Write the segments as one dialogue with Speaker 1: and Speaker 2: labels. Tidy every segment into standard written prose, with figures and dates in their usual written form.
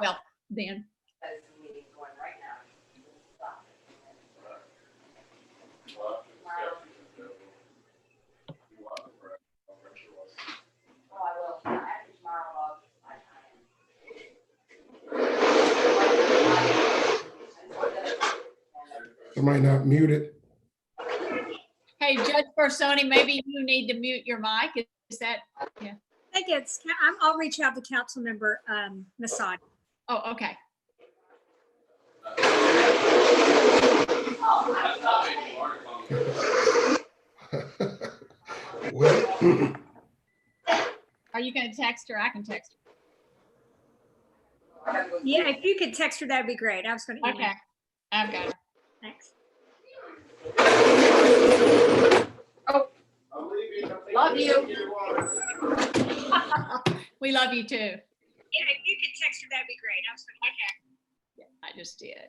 Speaker 1: Well, then.
Speaker 2: I might not mute it.
Speaker 1: Hey, Judge Bersoni, maybe you need to mute your mic. Is that, yeah.
Speaker 3: I think it's, I'll reach out to council member Masad.
Speaker 1: Oh, okay.
Speaker 2: Well,
Speaker 1: Are you going to text her? I can text
Speaker 3: Yeah, if you could text her, that'd be great. I was going to
Speaker 1: her.
Speaker 3: email.
Speaker 1: Okay. I've got her.
Speaker 3: Thanks.
Speaker 1: Oh, love you. We love you too.
Speaker 3: Yeah, if you could text her, that'd be great. I was going to.
Speaker 1: Okay. Yeah, I just did.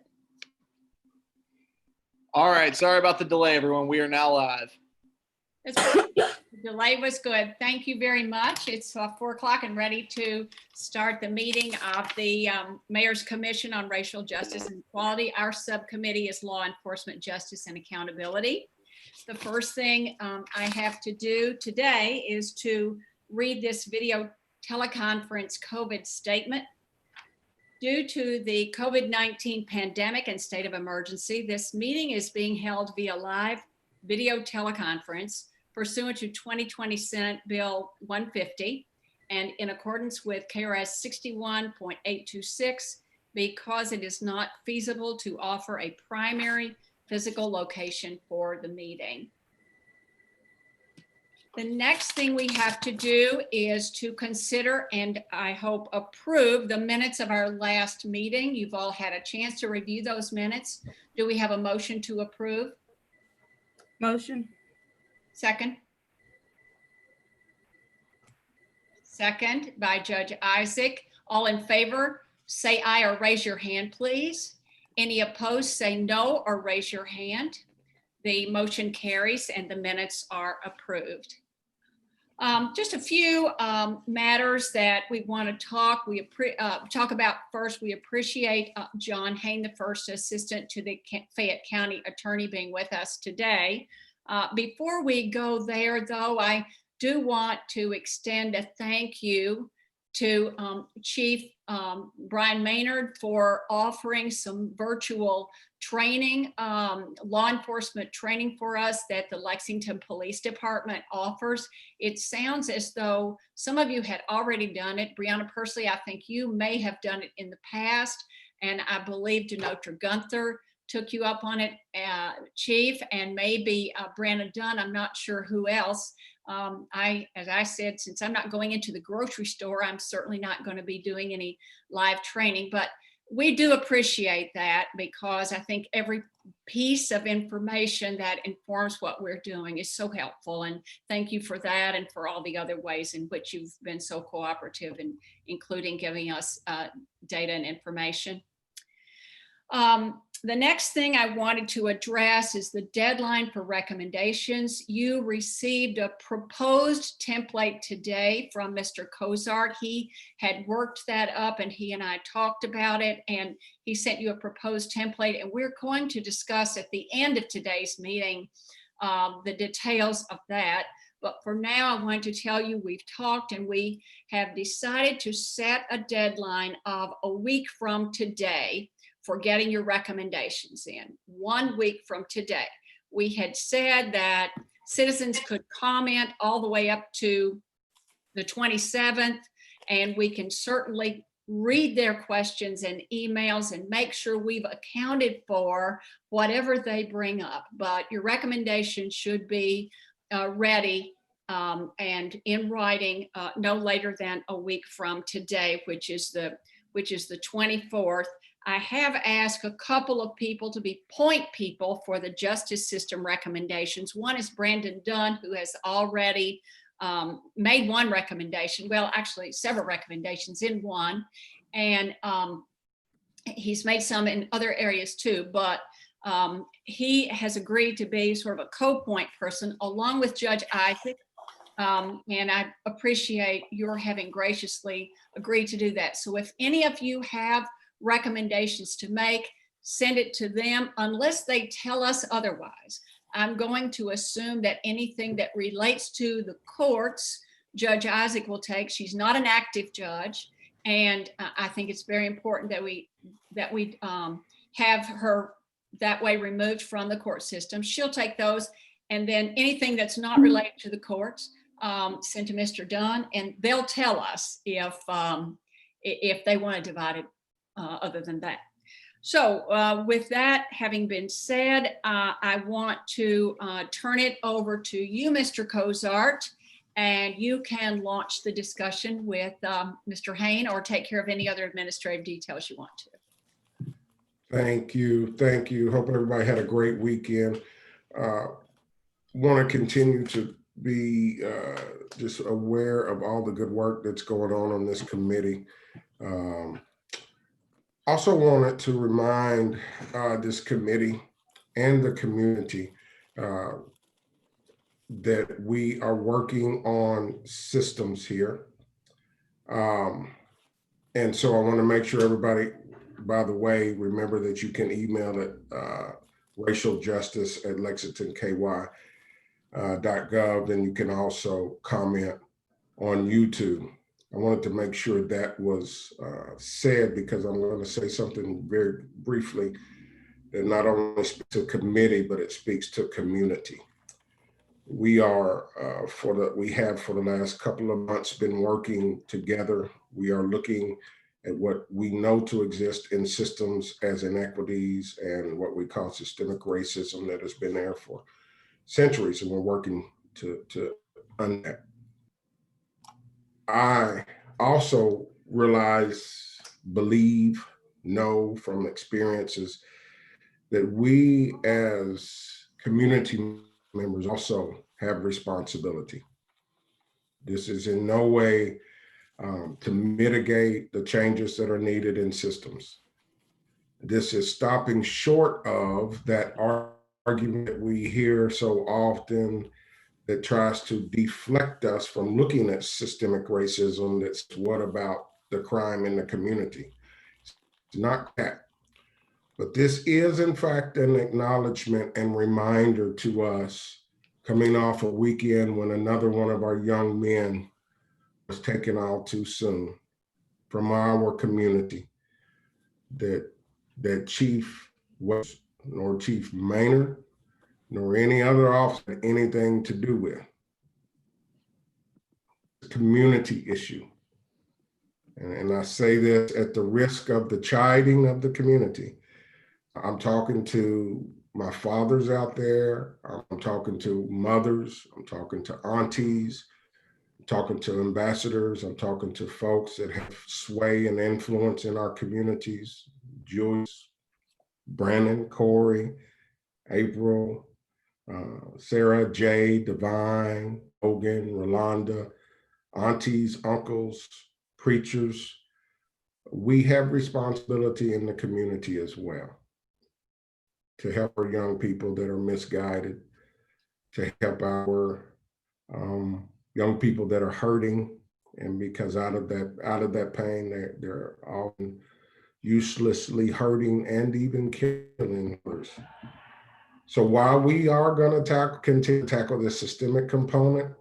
Speaker 4: All right, sorry about the delay, everyone. We are now live.
Speaker 1: The delay was good. Thank you very much. It's 4 o'clock and ready to start the meeting of the Mayor's Commission on Racial Justice and Equality. Our subcommittee is Law Enforcement, Justice, and Accountability. The first thing I have to do today is to read this video teleconference COVID statement. Due to the COVID-19 pandemic and state of emergency, this meeting is being held via live video teleconference pursuant to 2020 Senate Bill 150 and in accordance with KRS 61.826 because it is not feasible to offer a primary physical location for the meeting. The next thing we have to do is to consider and I hope approve the minutes of our last meeting. You've all had a chance to review those minutes. Do we have a motion to approve?
Speaker 5: Motion.
Speaker 1: Second. Second by Judge Isaac. All in favor, say aye or raise your hand, please. Any opposed, say no or raise your hand. The motion carries and the minutes are approved. Just a few matters that we want to talk about first. We appreciate John Hain, the first assistant to the Fayette County Attorney, being with us today. Before we go there, though, I do want to extend a thank you to Chief Brian Maynard for offering some virtual training, law enforcement training for us that the Lexington Police Department offers. It sounds as though some of you had already done it. Brianna Persley, I think you may have done it in the past, and I believe Denotra Gunther took you up on it, Chief, and maybe Brandon Dunn. I'm not sure who else. As I said, since I'm not going into the grocery store, I'm certainly not going to be doing any live training, but we do appreciate that because I think every piece of information that informs what we're doing is so helpful. And thank you for that and for all the other ways in which you've been so cooperative in including giving us data and information. The next thing I wanted to address is the deadline for recommendations. You received a proposed template today from Mr. Cozart. He had worked that up and he and I talked about it, and he sent you a proposed template, and we're going to discuss at the end of today's meeting the details of that. But for now, I want to tell you we've talked and we have decided to set a deadline of a week from today for getting your recommendations in. 1 week from today. We had said that citizens could comment all the way up to the 27th, and we can certainly read their questions and emails and make sure we've accounted for whatever they bring up. But your recommendations should be ready and in writing no later than a week from today, which is the 24th. I have asked a couple of people to be point people for the justice system recommendations. One is Brandon Dunn, who has already made one recommendation. Well, actually several recommendations in one. And he's made some in other areas too, but he has agreed to be sort of a co-point person along with Judge Isaac And I appreciate your having graciously agreed to do that. So if any of you have recommendations to make, send it to them unless they tell us otherwise. I'm going to assume that anything that relates to the courts, Judge Isaac will take. She's not an active judge. And I think it's very important that we have her that way removed from the court system. She'll take those. And then anything that's not related to the courts, send to Mr. Dunn, and they'll tell us if they want to divide it other than that. So with that having been said, I want to turn it over to you, Mr. Cozart, and you can launch the discussion with Mr. Hain or take care of any other administrative details you want to.
Speaker 2: Thank you. Thank you. Hope everybody had a great weekend. Want to continue to be just aware of all the good work that's going on this committee. Also wanted to remind this committee and the community that we are working on systems here. And so I want to make sure everybody, by the way, remember that you can email it racialjustice@lexingtonky.gov, and you can also comment on YouTube. I wanted to make sure that was said because I'm going to say something very briefly that not only speaks to committee, but it speaks to community. We are we have for the last couple of months been working together. We are looking at what we know to exist in systems as inequities and what we call systemic racism that has been there for centuries, and we're working to undo that. I also realize, believe, know from experiences that we as community members also have responsibility. This is in no way to mitigate the changes that are needed in systems. This is stopping short of that argument that we hear so often that tries to deflect us from looking at systemic racism. That's what about the crime in the community? It's not that. But this is, in fact, an acknowledgement and reminder to us coming off a weekend when another one of our young men was taken all too soon from our community, that Chief West, nor Chief Maynard, nor any other officer had anything to do with. It's a community issue. And I say this at the risk of the chiding of the community. I'm talking to my fathers out there. I'm talking to mothers. I'm talking to aunties. I'm talking to ambassadors. I'm talking to folks that have sway and influence in our communities. Julius, Brandon, Corey, April, Sarah, Jay, Divine, Hogan, Rolanda, aunties, uncles, preachers. We have responsibility in the community as well to help our young people that are misguided, to help our young people that are hurting, and because out of that pain, they're often uselessly hurting and even killing others. So while we are going to continue to tackle this systemic component,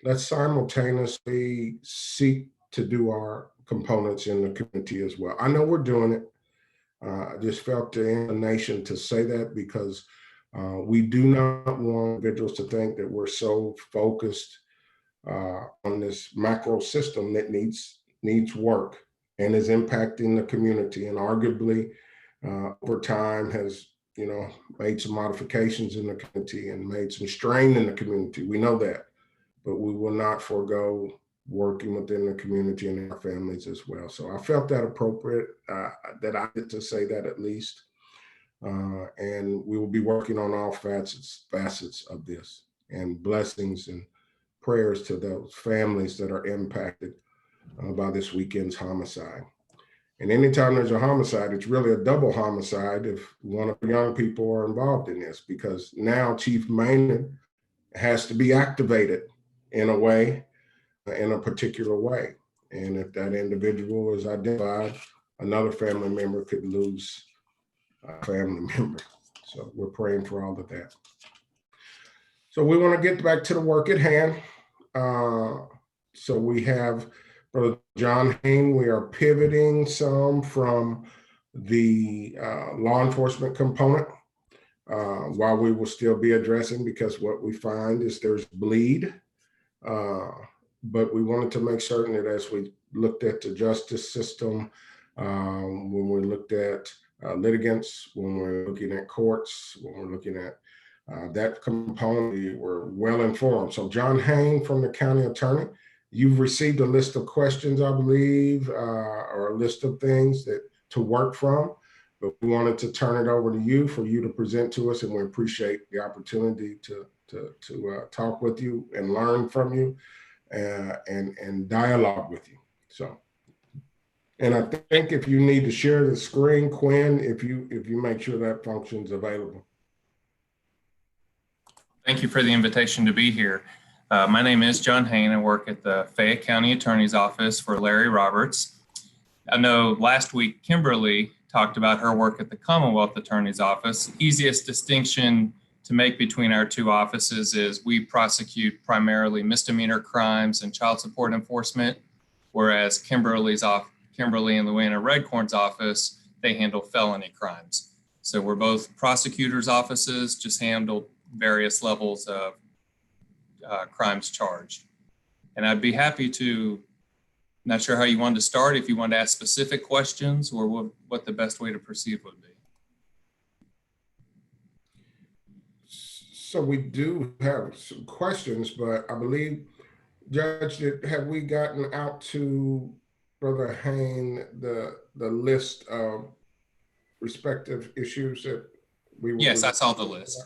Speaker 2: let's simultaneously seek to do our components in the community as well. I know we're doing it. I just felt the inclination to say that because we do not want individuals to think that we're so focused on this macro system that needs work and is impacting the community, and arguably over time has made some modifications in the community and made some strain in the community. We know that, but we will not forego working within the community and our families as well. So I felt that appropriate, that I get to say that at least. And we will be working on all facets of this, and blessings and prayers to those families that are impacted by this weekend's homicide. And anytime there's a homicide, it's really a double homicide if one of the young people are involved in this, because now Chief Maynard has to be activated. in a way, in a particular way. And if that individual is identified, another family member could lose a family member. So we're praying for all of that. So we want to get back to the work at hand. So we have Brother John Hain. We are pivoting some from the law enforcement component while we will still be addressing, because what we find is there's bleed. But we wanted to make certain that as we looked at the justice system, when we looked at litigants, when we're looking at courts, when we're looking at that component, we were well informed. So John Hain from the county attorney, you've received a list of questions, I believe, or a list of things that to work from, but we wanted to turn it over to you for you to present to us, and we appreciate the opportunity to talk with you and learn from you and dialogue with you. So, and I think if you need to share the screen, Quinn, if you make sure that function's available.
Speaker 6: Thank you for the invitation to be here. My name is John Hain. I work at the Fayette County Attorney's Office for Larry Roberts. I know last week Kimberly talked about her work at the Commonwealth Attorney's Office. Easiest distinction to make between our two offices is we prosecute primarily misdemeanor crimes and child support enforcement, whereas Kimberly and Luana Redcorn's office, they handle felony crimes. So we're both prosecutors' offices, just handle various levels of crimes charged. And I'd be happy to, not sure how you wanted to start, if you want to ask specific questions or what the best way to proceed would be.
Speaker 2: So we do have some questions, but I believe, Judge, have we gotten out to Brother Hain the list of respective issues that we were?
Speaker 6: Yes, I saw the list.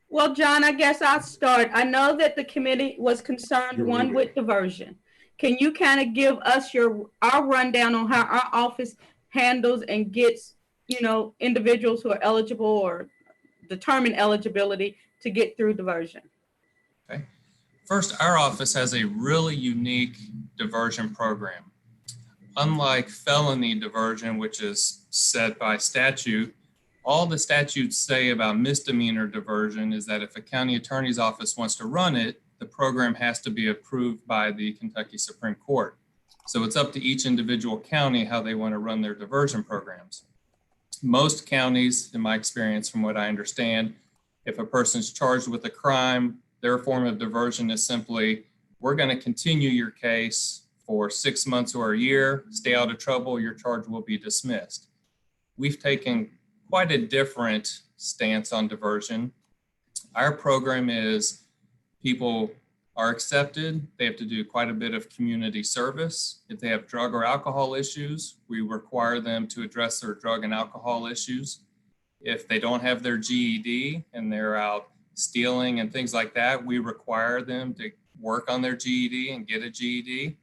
Speaker 5: Well, John, I guess I'll start. I know that the committee was concerned,
Speaker 2: You're
Speaker 5: one,
Speaker 2: muted.
Speaker 5: with diversion. Can you kind of give us our rundown on how our office handles and gets, individuals who are eligible or determine eligibility to get through diversion?
Speaker 6: Okay. First, our office has a really unique diversion program. Unlike felony diversion, which is set by statute, all the statutes say about misdemeanor diversion is that if a county attorney's office wants to run it, the program has to be approved by the Kentucky Supreme Court. So it's up to each individual county how they want to run their diversion programs. Most counties, in my experience, from what I understand, if a person's charged with a crime, their form of diversion is simply, we're going to continue your case for 6 months or a year, stay out of trouble, your charge will be dismissed. We've taken quite a different stance on diversion. Our program is people are accepted. They have to do quite a bit of community service. If they have drug or alcohol issues, we require them to address their drug and alcohol issues. If they don't have their GED and they're out stealing and things like that, we require them to work on their GED and get a GED.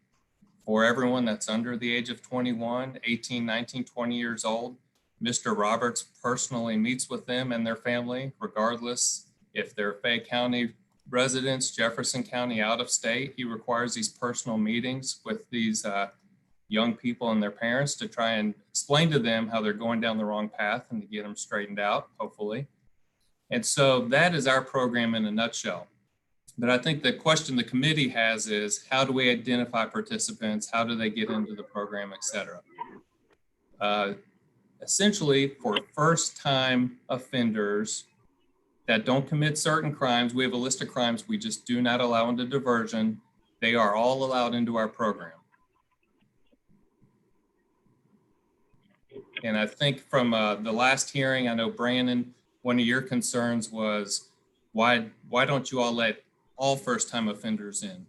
Speaker 6: For everyone that's under the age of 21, 18, 19, 20 years old, Mr. Roberts personally meets with them and their family, regardless if they're Fayette County residents, Jefferson County, out of state. He requires these personal meetings with these young people and their parents to try and explain to them how they're going down the wrong path and to get them straightened out, hopefully. And so that is our program in a nutshell. But I think the question the committee has is, how do we identify participants? How do they get into the program, et cetera? Essentially, for first-time offenders that don't commit certain crimes, we have a list of crimes we just do not allow into diversion. They are all allowed into our program. And I think from the last hearing, I know Brandon, one of your concerns was, why don't you all let all first-time offenders in?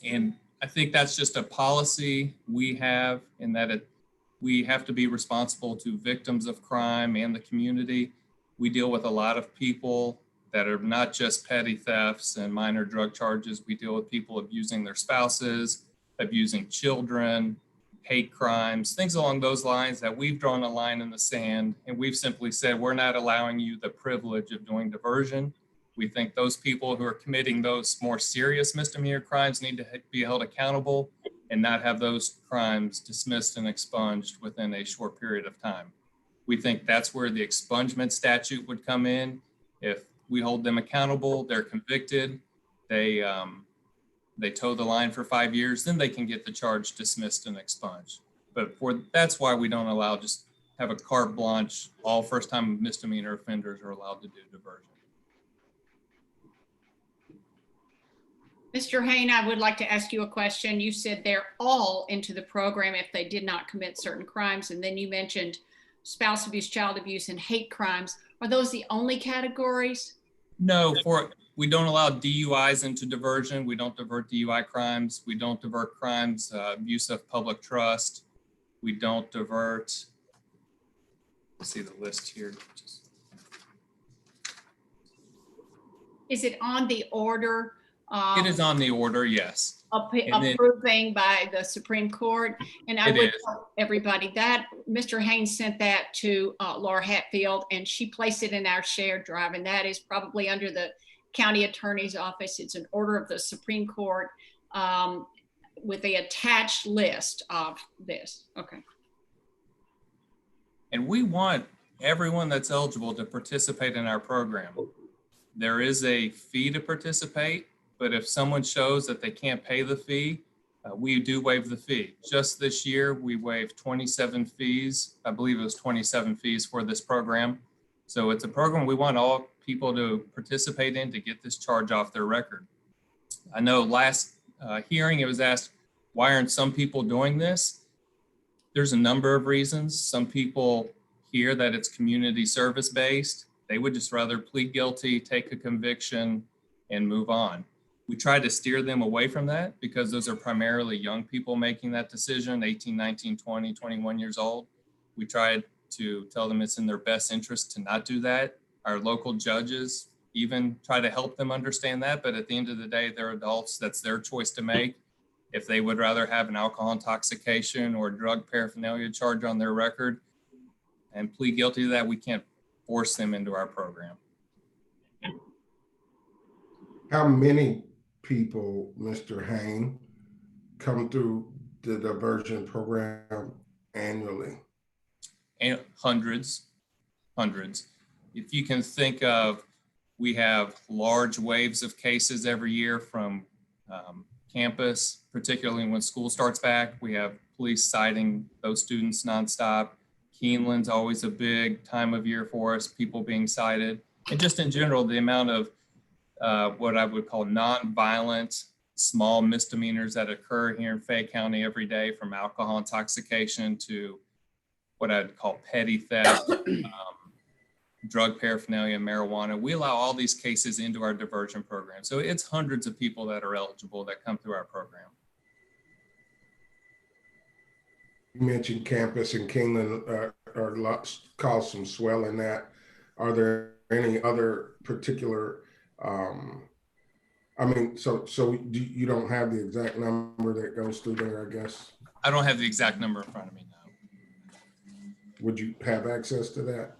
Speaker 6: And I think that's just a policy we have, in that we have to be responsible to victims of crime and the community. We deal with a lot of people that are not just petty thefts and minor drug charges. We deal with people abusing their spouses, abusing children, hate crimes, things along those lines that we've drawn a line in the sand. And we've simply said, we're not allowing you the privilege of doing diversion. We think those people who are committing those more serious misdemeanor crimes need to be held accountable and not have those crimes dismissed and expunged within a short period of time. We think that's where the expungement statute would come in. If we hold them accountable, they're convicted, they toe the line for 5 years, then they can get the charge dismissed and expunged. But that's why we don't allow, just have a carte blanche, all first-time misdemeanor offenders are allowed to do diversion.
Speaker 1: Mr. Hain, I would like to ask you a question. You said they're all into the program if they did not commit certain crimes. And then you mentioned spouse abuse, child abuse, and hate crimes. Are those the only categories?
Speaker 6: No, we don't allow DUIs into diversion. We don't divert DUI crimes. We don't divert crimes, abuse of public trust. We don't divert, let's see the list here.
Speaker 1: Is it on the order?
Speaker 6: It is on the order, yes.
Speaker 1: Approving by the Supreme Court. And I
Speaker 6: It
Speaker 1: would
Speaker 6: is.
Speaker 1: tell everybody that Mr. Haynes sent that to Laura Hatfield, and she placed it in our shared drive, and that is probably under the county attorney's office. It's an order of the Supreme Court with the attached list of this. Okay.
Speaker 6: And we want everyone that's eligible to participate in our program. There is a fee to participate, but if someone shows that they can't pay the fee, we do waive the fee. Just this year, we waived 27 fees. I believe it was 27 fees for this program. So it's a program we want all people to participate in to get this charge off their record. I know last hearing it was asked, why aren't some people doing this? There's a number of reasons. Some people hear that it's community service based. They would just rather plead guilty, take a conviction, and move on. We try to steer them away from that because those are primarily young people making that decision, 18, 19, 20, 21 years old. We try to tell them it's in their best interest to not do that. Our local judges even try to help them understand that, but at the end of the day, they're adults. That's their choice to make. If they would rather have an alcohol intoxication or drug paraphernalia charge on their record and plead guilty to that, we can't force them into our program.
Speaker 2: How many people, Mr. Hain, come through the diversion program annually?
Speaker 6: And hundreds. If you can think of, we have large waves of cases every year from campus, particularly when school starts back. We have police citing those students nonstop. Keeneland's always a big time of year for us, people being cited. And just in general, the amount of what I would call non-violent small misdemeanors that occur here in Fayette County every day, from alcohol intoxication to what I'd call petty theft, drug paraphernalia, marijuana. We allow all these cases into our diversion program. So it's hundreds of people that are eligible that come through our program.
Speaker 2: You mentioned campus and Keeneland caused some swell in that. Are there any other particular, so you don't have the exact number that goes through there, I guess?
Speaker 6: I don't have the exact number in front of me now.
Speaker 2: Would you have access to that?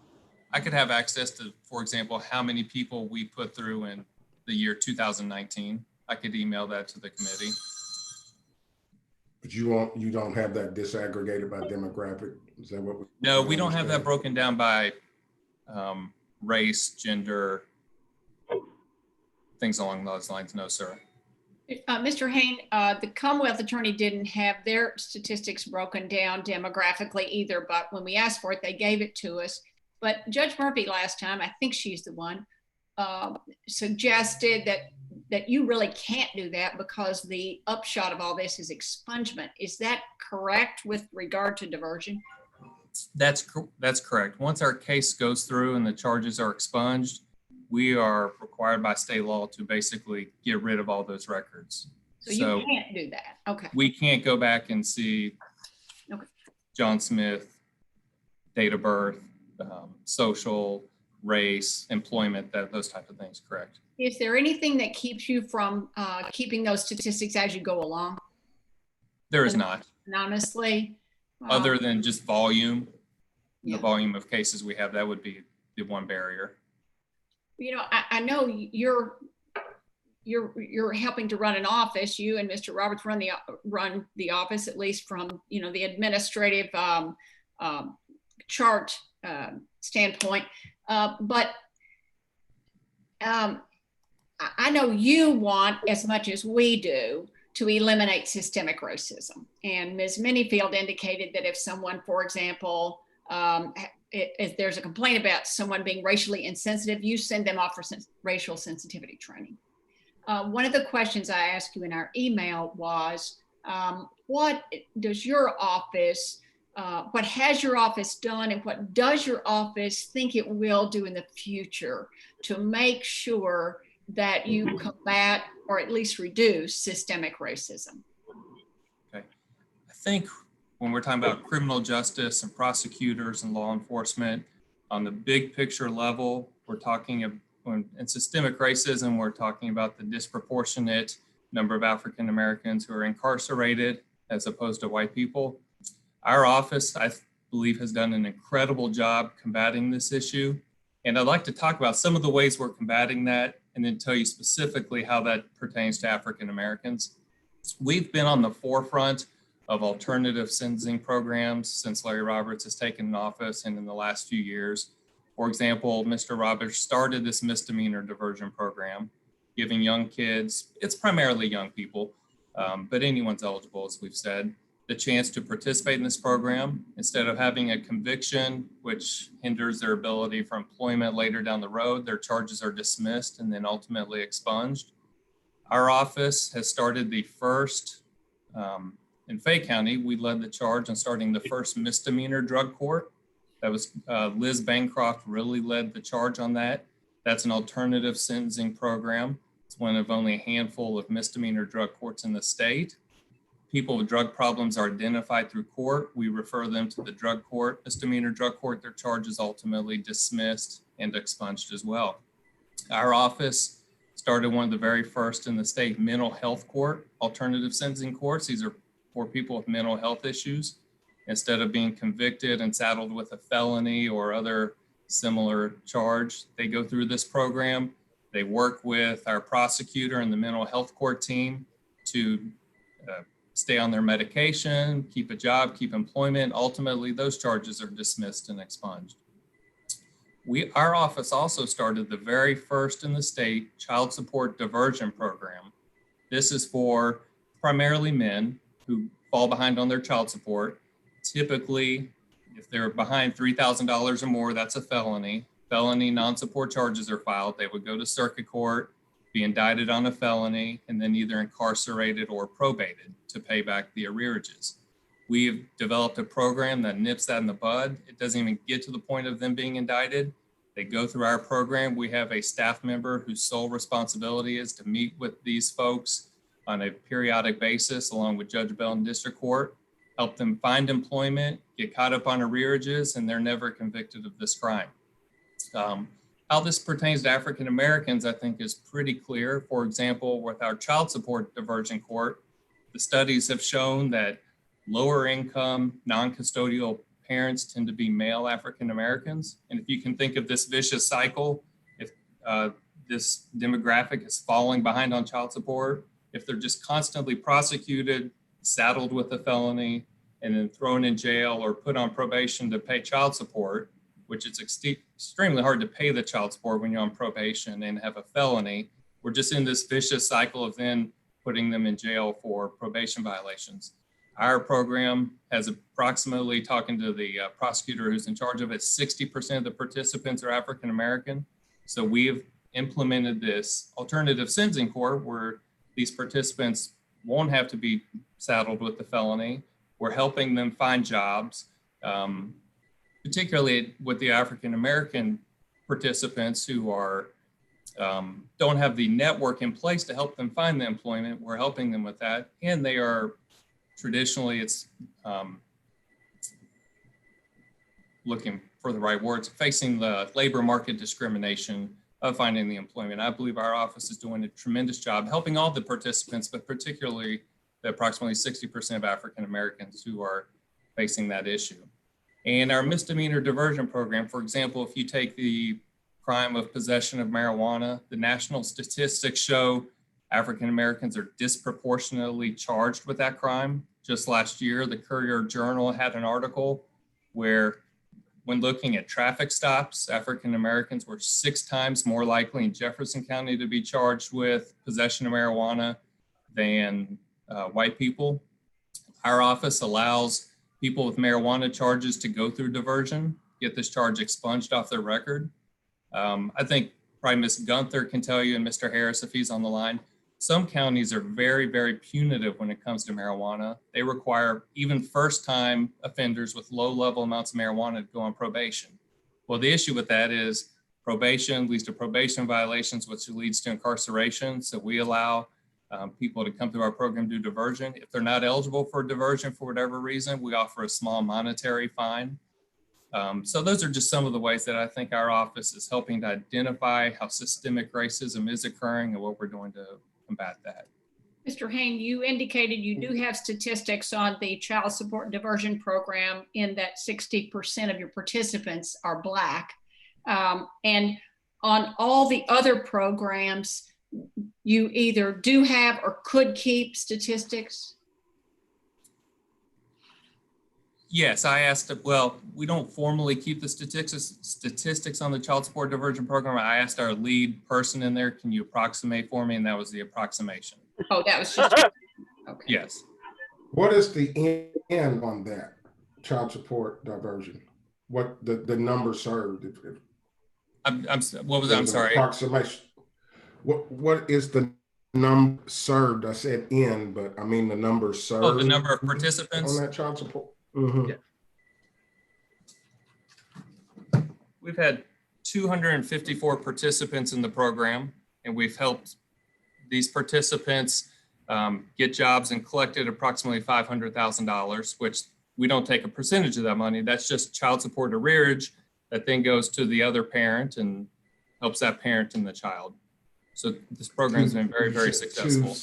Speaker 6: I could have access to, for example, how many people we put through in the year 2019. I could email that to the committee.
Speaker 2: But you don't have that disaggregated by demographic? Is that what?
Speaker 6: No, we don't have that broken down by race, gender, things along those lines. No, sir.
Speaker 1: Mr. Hain, the Commonwealth Attorney didn't have their statistics broken down demographically either, but when we asked for it, they gave it to us. But Judge Murphy last time, I think she's the one, suggested that you really can't do that because the upshot of all this is expungement. Is that correct with regard to diversion?
Speaker 6: That's correct. Once our case goes through and the charges are expunged, we are required by state law to basically get rid of all those records.
Speaker 1: So you can't do that. Okay.
Speaker 6: We can't go back and see John Smith, date of birth, social, race, employment, those type of things, correct?
Speaker 1: Is there anything that keeps you from keeping those statistics as you go along?
Speaker 6: There is not.
Speaker 1: Anonymously?
Speaker 6: Other than just volume,
Speaker 1: Yeah.
Speaker 6: the volume of cases we have, that would be the one barrier.
Speaker 1: I know you're helping to run an office. You and Mr. Roberts run the office, at least from the administrative chart standpoint. But I know you want, as much as we do, to eliminate systemic racism. And Ms. Minifield indicated that if someone, for example, if there's a complaint about someone being racially insensitive, you send them off for racial sensitivity training. One of the questions I asked you in our email was, what does your office, what has your office done, and what does your office think it will do in the future to make sure that you combat or at least reduce systemic racism?
Speaker 6: Okay. I think when we're talking about criminal justice and prosecutors and law enforcement, on the big picture level, we're talking in systemic racism, we're talking about the disproportionate number of African Americans who are incarcerated as opposed to white people. Our office, I believe, has done an incredible job combating this issue. And I'd like to talk about some of the ways we're combating that and then tell you specifically how that pertains to African Americans. We've been on the forefront of alternative sentencing programs since Larry Roberts has taken office and in the last few years. For example, Mr. Roberts started this misdemeanor diversion program, giving young kids, it's primarily young people, but anyone's eligible, as we've said, the chance to participate in this program. Instead of having a conviction, which hinders their ability for employment later down the road, their charges are dismissed and then ultimately expunged. Our office has started the first, in Fay County, we led the charge on starting the first misdemeanor drug court. That was Liz Bancroft really led the charge on that. That's an alternative sentencing program. It's one of only a handful of misdemeanor drug courts in the state. People with drug problems are identified through court. We refer them to the drug court, misdemeanor drug court. Their charge is ultimately dismissed and expunged as well. Our office started one of the very first in the state mental health court, alternative sentencing courts. These are for people with mental health issues. Instead of being convicted and saddled with a felony or other similar charge, they go through this program. They work with our prosecutor and the mental health court team to stay on their medication, keep a job, keep employment. Ultimately, those charges are dismissed and expunged. Our office also started the very first in the state child support diversion program. This is for primarily men who fall behind on their child support. Typically, if they're behind $3,000 or more, that's a felony. Felony non-support charges are filed. They would go to circuit court, be indicted on a felony, and then either incarcerated or probated to pay back the arrearages. We've developed a program that nips that in the bud. It doesn't even get to the point of them being indicted. They go through our program. We have a staff member whose sole responsibility is to meet with these folks on a periodic basis, along with Judge Bell and District Court, help them find employment, get caught up on arrearages, and they're never convicted of this crime. How this pertains to African Americans, I think, is pretty clear. For example, with our child support diversion court, the studies have shown that lower income, non-custodial parents tend to be male African Americans. And if you can think of this vicious cycle, if this demographic is falling behind on child support, if they're just constantly prosecuted, saddled with a felony, and then thrown in jail or put on probation to pay child support, which is extremely hard to pay the child support when you're on probation and have a felony. We're just in this vicious cycle of then putting them in jail for probation violations. Our program has approximately, talking to the prosecutor who's in charge of it, 60% of the participants are African American. So we've implemented this alternative sentencing court where these participants won't have to be saddled with the felony. We're helping them find jobs, particularly with the African American participants who are don't have the network in place to help them find the employment. We're helping them with that, and they are traditionally, it's looking for the right words, facing the labor market discrimination of finding the employment. I believe our office is doing a tremendous job helping all the participants, but particularly the approximately 60% of African Americans who are facing that issue. And our misdemeanor diversion program, for example, if you take the crime of possession of marijuana. The national statistics show African Americans are disproportionately charged with that crime. Just last year, the Courier Journal had an article where, when looking at traffic stops, African Americans were 6 times more likely in Jefferson County to be charged with possession of marijuana than white people. Our office allows people with marijuana charges to go through diversion, get this charge expunged off their record. I think probably Ms. Gunther can tell you, and Mr. Harris, if he's on the line, some counties are very, very punitive when it comes to marijuana. They require even first-time offenders with low-level amounts of marijuana to go on probation. Well, the issue with that is probation leads to probation violations, which leads to incarceration. So we allow people to come through our program, do diversion. If they're not eligible for diversion for whatever reason, we offer a small monetary fine. So those are just some of the ways that I think our office is helping to identify how systemic racism is occurring and what we're doing to combat that.
Speaker 1: Mr. Hain, you indicated you do have statistics on the child support and diversion program in that 60% of your participants are Black. And on all the other programs, you either do have or could keep statistics?
Speaker 6: Yes, I asked, well, we don't formally keep the statistics on the child support diversion program. I asked our lead person in there, can you approximate for me? And that was the approximation.
Speaker 1: Oh, that was just, okay.
Speaker 6: Yes.
Speaker 2: What is the end on that child support diversion? What the number served?
Speaker 6: What was that? I'm sorry.
Speaker 2: Approximation. What is the number served? I said in, but I mean the number served.
Speaker 6: Oh, the number of participants
Speaker 2: on that child support. Mm-hmm.
Speaker 6: Yeah. We've had 254 participants in the program, and we've helped these participants get jobs and collected approximately $500,000, which we don't take a percentage of that money. That's just child support arrearage that then goes to the other parent and helps that parent and the child. So this program has been very, very successful.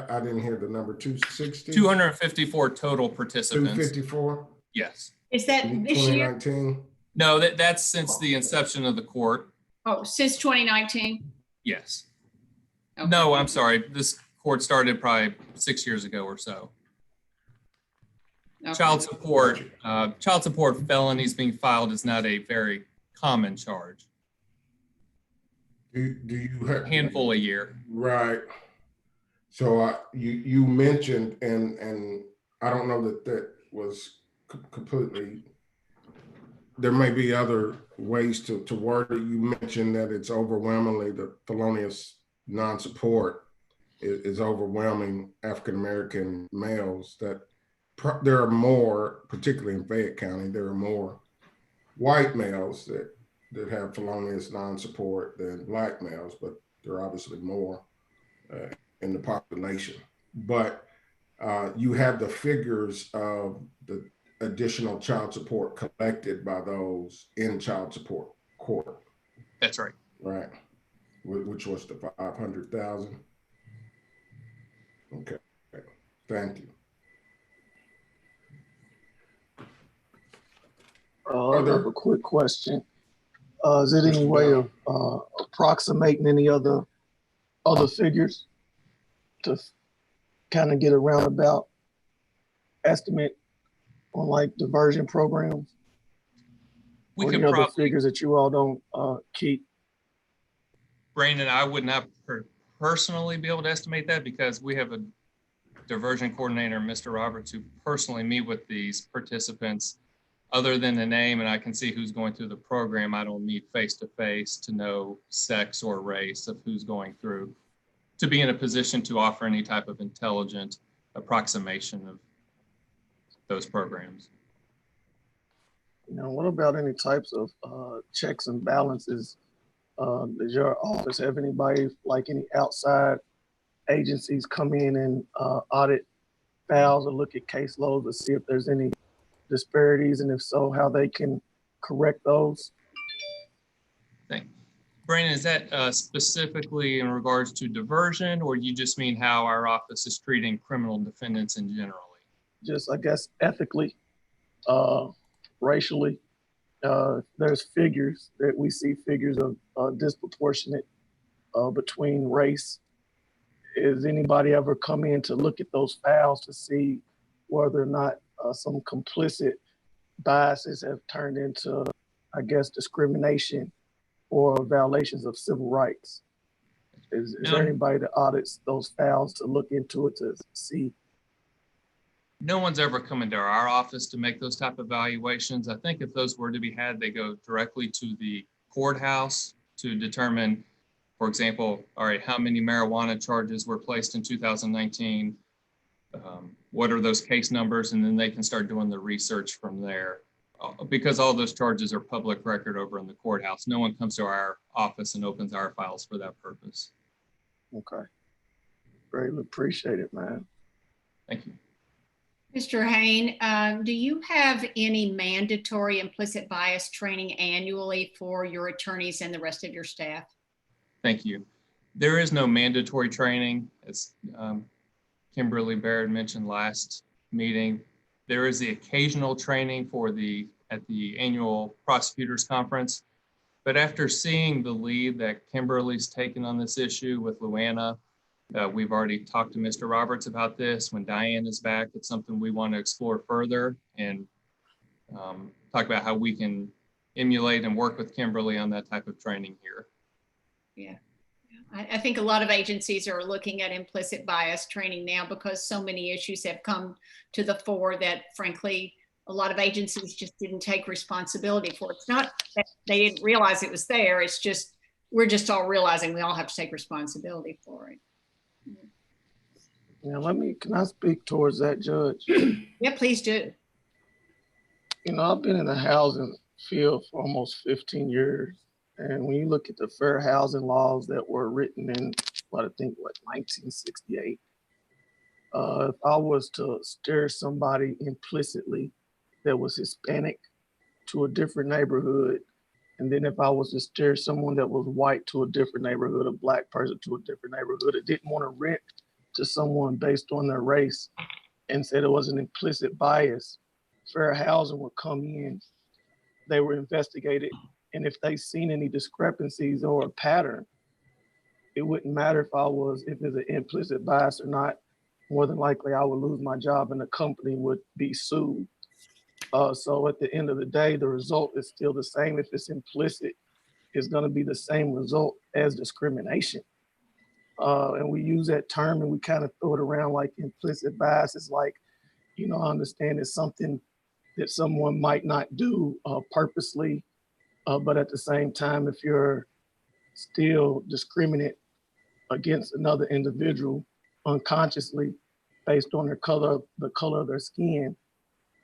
Speaker 2: I didn't hear the number. 260.
Speaker 6: 254 total participants.
Speaker 2: 254.
Speaker 6: Yes.
Speaker 1: Is that this year?
Speaker 2: 2019.
Speaker 6: No, that's since the inception of the court.
Speaker 1: Oh, since 2019?
Speaker 6: Yes.
Speaker 1: Okay.
Speaker 6: No, I'm sorry. This court started probably 6 years ago or so.
Speaker 1: Okay.
Speaker 6: Child support felonies being filed is not a very common charge.
Speaker 2: Do you have
Speaker 6: A handful a year?
Speaker 2: Right. So you mentioned, and I don't know that was completely. There may be other ways to word it. You mentioned that it's overwhelmingly the felonious non-support is overwhelming African American males. That there are more, particularly in Fayette County, there are more white males that have felonious non-support than Black males, but there are obviously more in the population. But you have the figures of the additional child support collected by those in child support court.
Speaker 6: That's right.
Speaker 2: Right. Which was the 500,000. Okay. Thank you.
Speaker 7: I have a quick question. Is there any way of approximating any other figures to kind of get a roundabout estimate on like diversion programs?
Speaker 6: We
Speaker 7: or
Speaker 6: could
Speaker 7: any other
Speaker 6: probably,
Speaker 7: figures that you all don't keep?
Speaker 6: Brandon, I would not personally be able to estimate that because we have a diversion coordinator, Mr. Roberts, who personally meet with these participants. Other than the name, and I can see who's going through the program, I don't need face-to-face to know sex or race of who's going through to be in a position to offer any type of intelligent approximation of those programs.
Speaker 7: You know, what about any types of checks and balances? Does your office have anybody, like any outside agencies, come in and audit files or look at caseloads to see if there's any disparities, and if so, how they can correct those?
Speaker 6: Brandon, is that specifically in regards to diversion, or you just mean how our office is treating criminal defendants in general?
Speaker 7: Just, I guess, ethically, racially, there's figures that we see figures of disproportionate between race. Is anybody ever come in to look at those files to see whether or not some complicit biases have turned into, I guess, discrimination or violations of civil rights? Is there anybody that audits those files to look into it to see?
Speaker 6: No one's ever come into our office to make those type of evaluations. I think if those were to be had, they go directly to the courthouse to determine, for example, all right, how many marijuana charges were placed in 2019? What are those case numbers? And then they can start doing the research from there. Because all those charges are public record over in the courthouse. No one comes to our office and opens our files for that purpose.
Speaker 7: Okay. Greatly appreciate it, man.
Speaker 6: Thank you.
Speaker 1: Mr. Hain, do you have any mandatory implicit bias training annually for your attorneys and the rest of your staff?
Speaker 6: Thank you. There is no mandatory training. As Kimberly Baird mentioned last meeting, there is the occasional training at the annual prosecutors conference. But after seeing the lead that Kimberly's taken on this issue with Luana, we've already talked to Mr. Roberts about this. When Diane is back, it's something we want to explore further and talk about how we can emulate and work with Kimberly on that type of training here.
Speaker 1: Yeah. I think a lot of agencies are looking at implicit bias training now because so many issues have come to the fore that, frankly, a lot of agencies just didn't take responsibility for. It's not that they didn't realize it was there. It's just, we're just all realizing we all have to take responsibility for it.
Speaker 7: Yeah, can I speak towards that, Judge?
Speaker 1: Yeah, please do.
Speaker 7: You know, I've been in the housing field for almost 15 years. And when you look at the fair housing laws that were written in, 1968, if I was to steer somebody implicitly that was Hispanic to a different neighborhood, and then if I was to steer someone that was white to a different neighborhood, a black person to a different neighborhood, it didn't want to rent to someone based on their race and said it was an implicit bias, fair housing would come in, they were investigated, and if they seen any discrepancies or a pattern, it wouldn't matter if it's an implicit bias or not. More than likely, I would lose my job and the company would be sued. So at the end of the day, the result is still the same. If it's implicit, it's going to be the same result as discrimination. And we use that term and we kind of throw it around like implicit bias. It's like, I understand it's something that someone might not do purposely. But at the same time, if you're still discriminate against another individual unconsciously based on the color of their skin,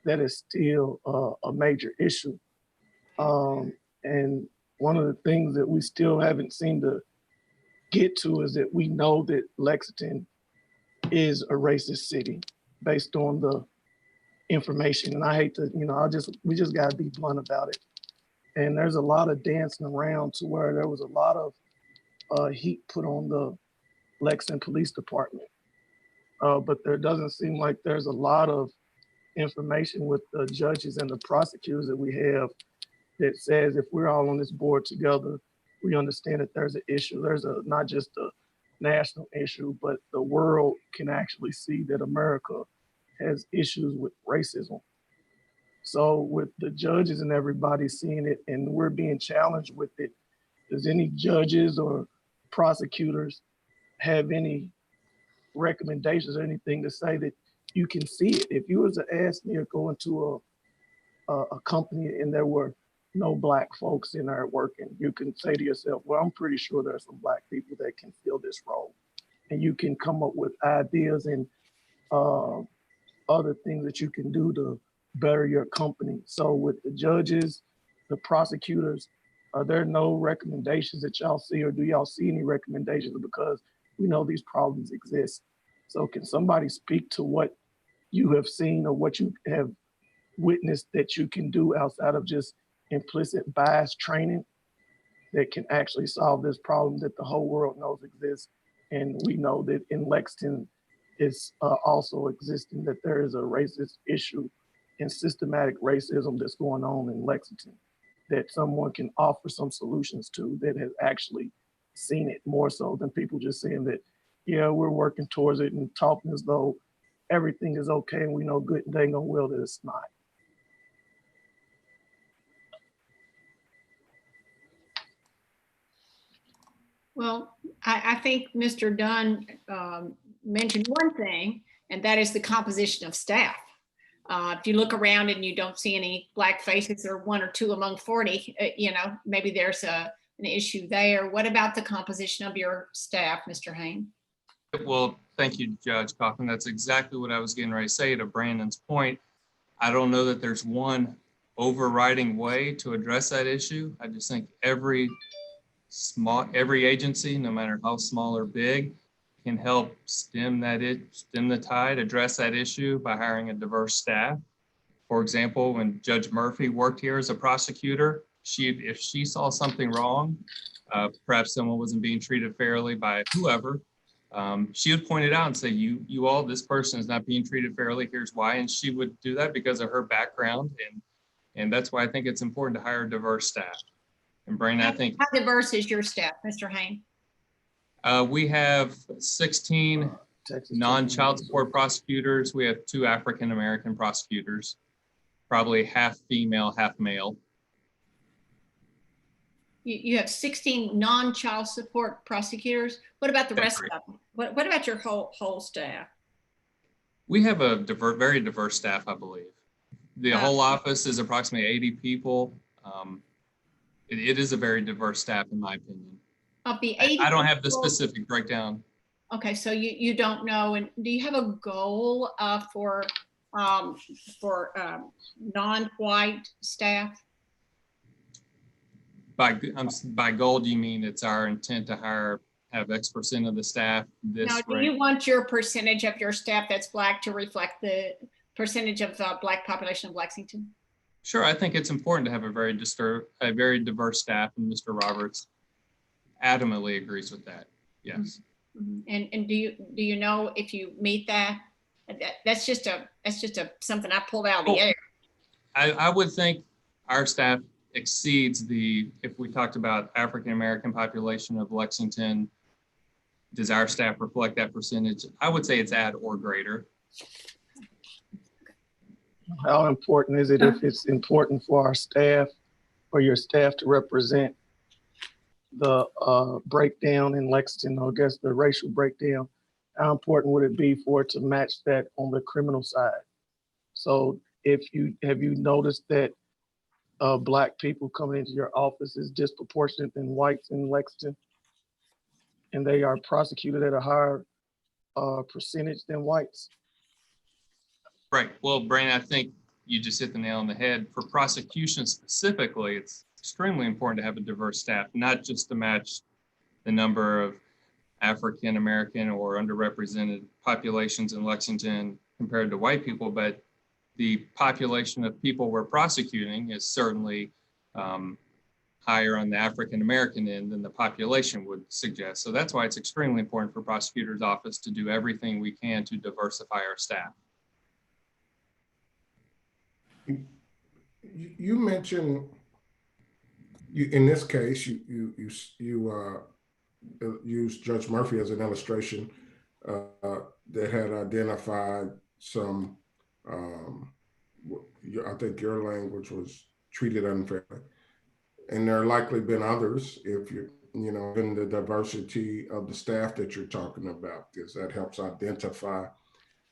Speaker 7: that is still a major issue. And one of the things that we still haven't seemed to get to is that we know that Lexington is a racist city based on the information. And I hate to, we just gotta be blunt about it. And there's a lot of dancing around to where there was a lot of heat put on the Lexington Police Department. But there doesn't seem like there's a lot of information with the judges and the prosecutors that we have that says if we're all on this board together, we understand that there's an issue. There's not just a national issue, but the world can actually see that America has issues with racism. So with the judges and everybody seeing it and we're being challenged with it, does any judges or prosecutors have any recommendations or anything to say that you can see it? If you was to ask me or go into a company and there were no black folks in there working, you can say to yourself, well, I'm pretty sure there are some black people that can fill this role. And you can come up with ideas and other things that you can do to better your company. So with the judges, the prosecutors, are there no recommendations that y'all see, or do y'all see any recommendations? Because we know these problems exist. So can somebody speak to what you have seen or what you have witnessed that you can do outside of just implicit bias training that can actually solve this problem that the whole world knows exists? And we know that in Lexington, it's also existing, that there is a racist issue and systematic racism that's going on in Lexington. that someone can offer some solutions to that has actually seen it more so than people just saying that, yeah, we're working towards it and talking as though everything is okay and we know good and dang on well that it's not.
Speaker 1: Well, I think Mr. Dunn mentioned one thing, and that is the composition of staff. If you look around and you don't see any black faces or 1 or 2 among 40, maybe there's an issue there. What about the composition of your staff, Mr. Hain?
Speaker 6: Well, thank you, Judge Kaufman. That's exactly what I was getting ready to say to Brandon's point. I don't know that there's one overriding way to address that issue. I just think every agency, no matter how small or big, can help stem the tide, address that issue by hiring a diverse staff. For example, when Judge Murphy worked here as a prosecutor, if she saw something wrong, perhaps someone wasn't being treated fairly by whoever, she would point it out and say, you all, this person is not being treated fairly, here's why. And she would do that because of her background. And that's why I think it's important to hire diverse staff. And Brandon, I think—
Speaker 1: How diverse is your staff, Mr. Hain?
Speaker 6: we have 16
Speaker 7: Texas
Speaker 6: non-child support prosecutors. We have 2 African-American prosecutors, probably half female, half male.
Speaker 1: You have 16 non-child support prosecutors. What about the
Speaker 6: That's
Speaker 1: rest of them? What about your whole staff?
Speaker 6: We have a very diverse staff, I believe. The whole office is approximately 80 people. It is a very diverse staff, in my opinion.
Speaker 1: Of the 80
Speaker 6: I don't have the
Speaker 1: people-
Speaker 6: specific breakdown.
Speaker 1: Okay, so you don't know. And do you have a goal for non-white staff?
Speaker 6: By goal, do you mean it's our intent to have X% of the staff this
Speaker 1: Now, do
Speaker 6: range?
Speaker 1: you want your percentage of your staff that's black to reflect the percentage of the black population of Lexington?
Speaker 6: Sure, I think it's important to have a very diverse staff, and Mr. Roberts adamantly agrees with that. Yes.
Speaker 1: Mhm. And do you know if you meet that? That's just something I pulled out of the air.
Speaker 6: I would think our staff exceeds if we talked about African-American population of Lexington, does our staff reflect that percentage? I would say it's at or greater.
Speaker 7: How important is it if it's important for our staff or your staff to represent the breakdown in Lexington, or I guess the racial breakdown? How important would it be for it to match that on the criminal side? So have you noticed that black people coming into your office is disproportionate than whites in Lexington? And they are prosecuted at a higher percentage than whites?
Speaker 6: Right. Well, Brandon, I think you just hit the nail on the head. For prosecution specifically, it's extremely important to have a diverse staff, not just to match the number of African-American or underrepresented populations in Lexington compared to white people, but the population of people we're prosecuting is certainly higher on the African-American end than the population would suggest. So that's why it's extremely important for prosecutor's office to do everything we can to diversify our staff.
Speaker 2: You mentioned, in this case, you used Judge Murphy as an illustration that had identified some, I think your language was treated unfairly. And there have likely been others, if in the diversity of the staff that you're talking about, because that helps identify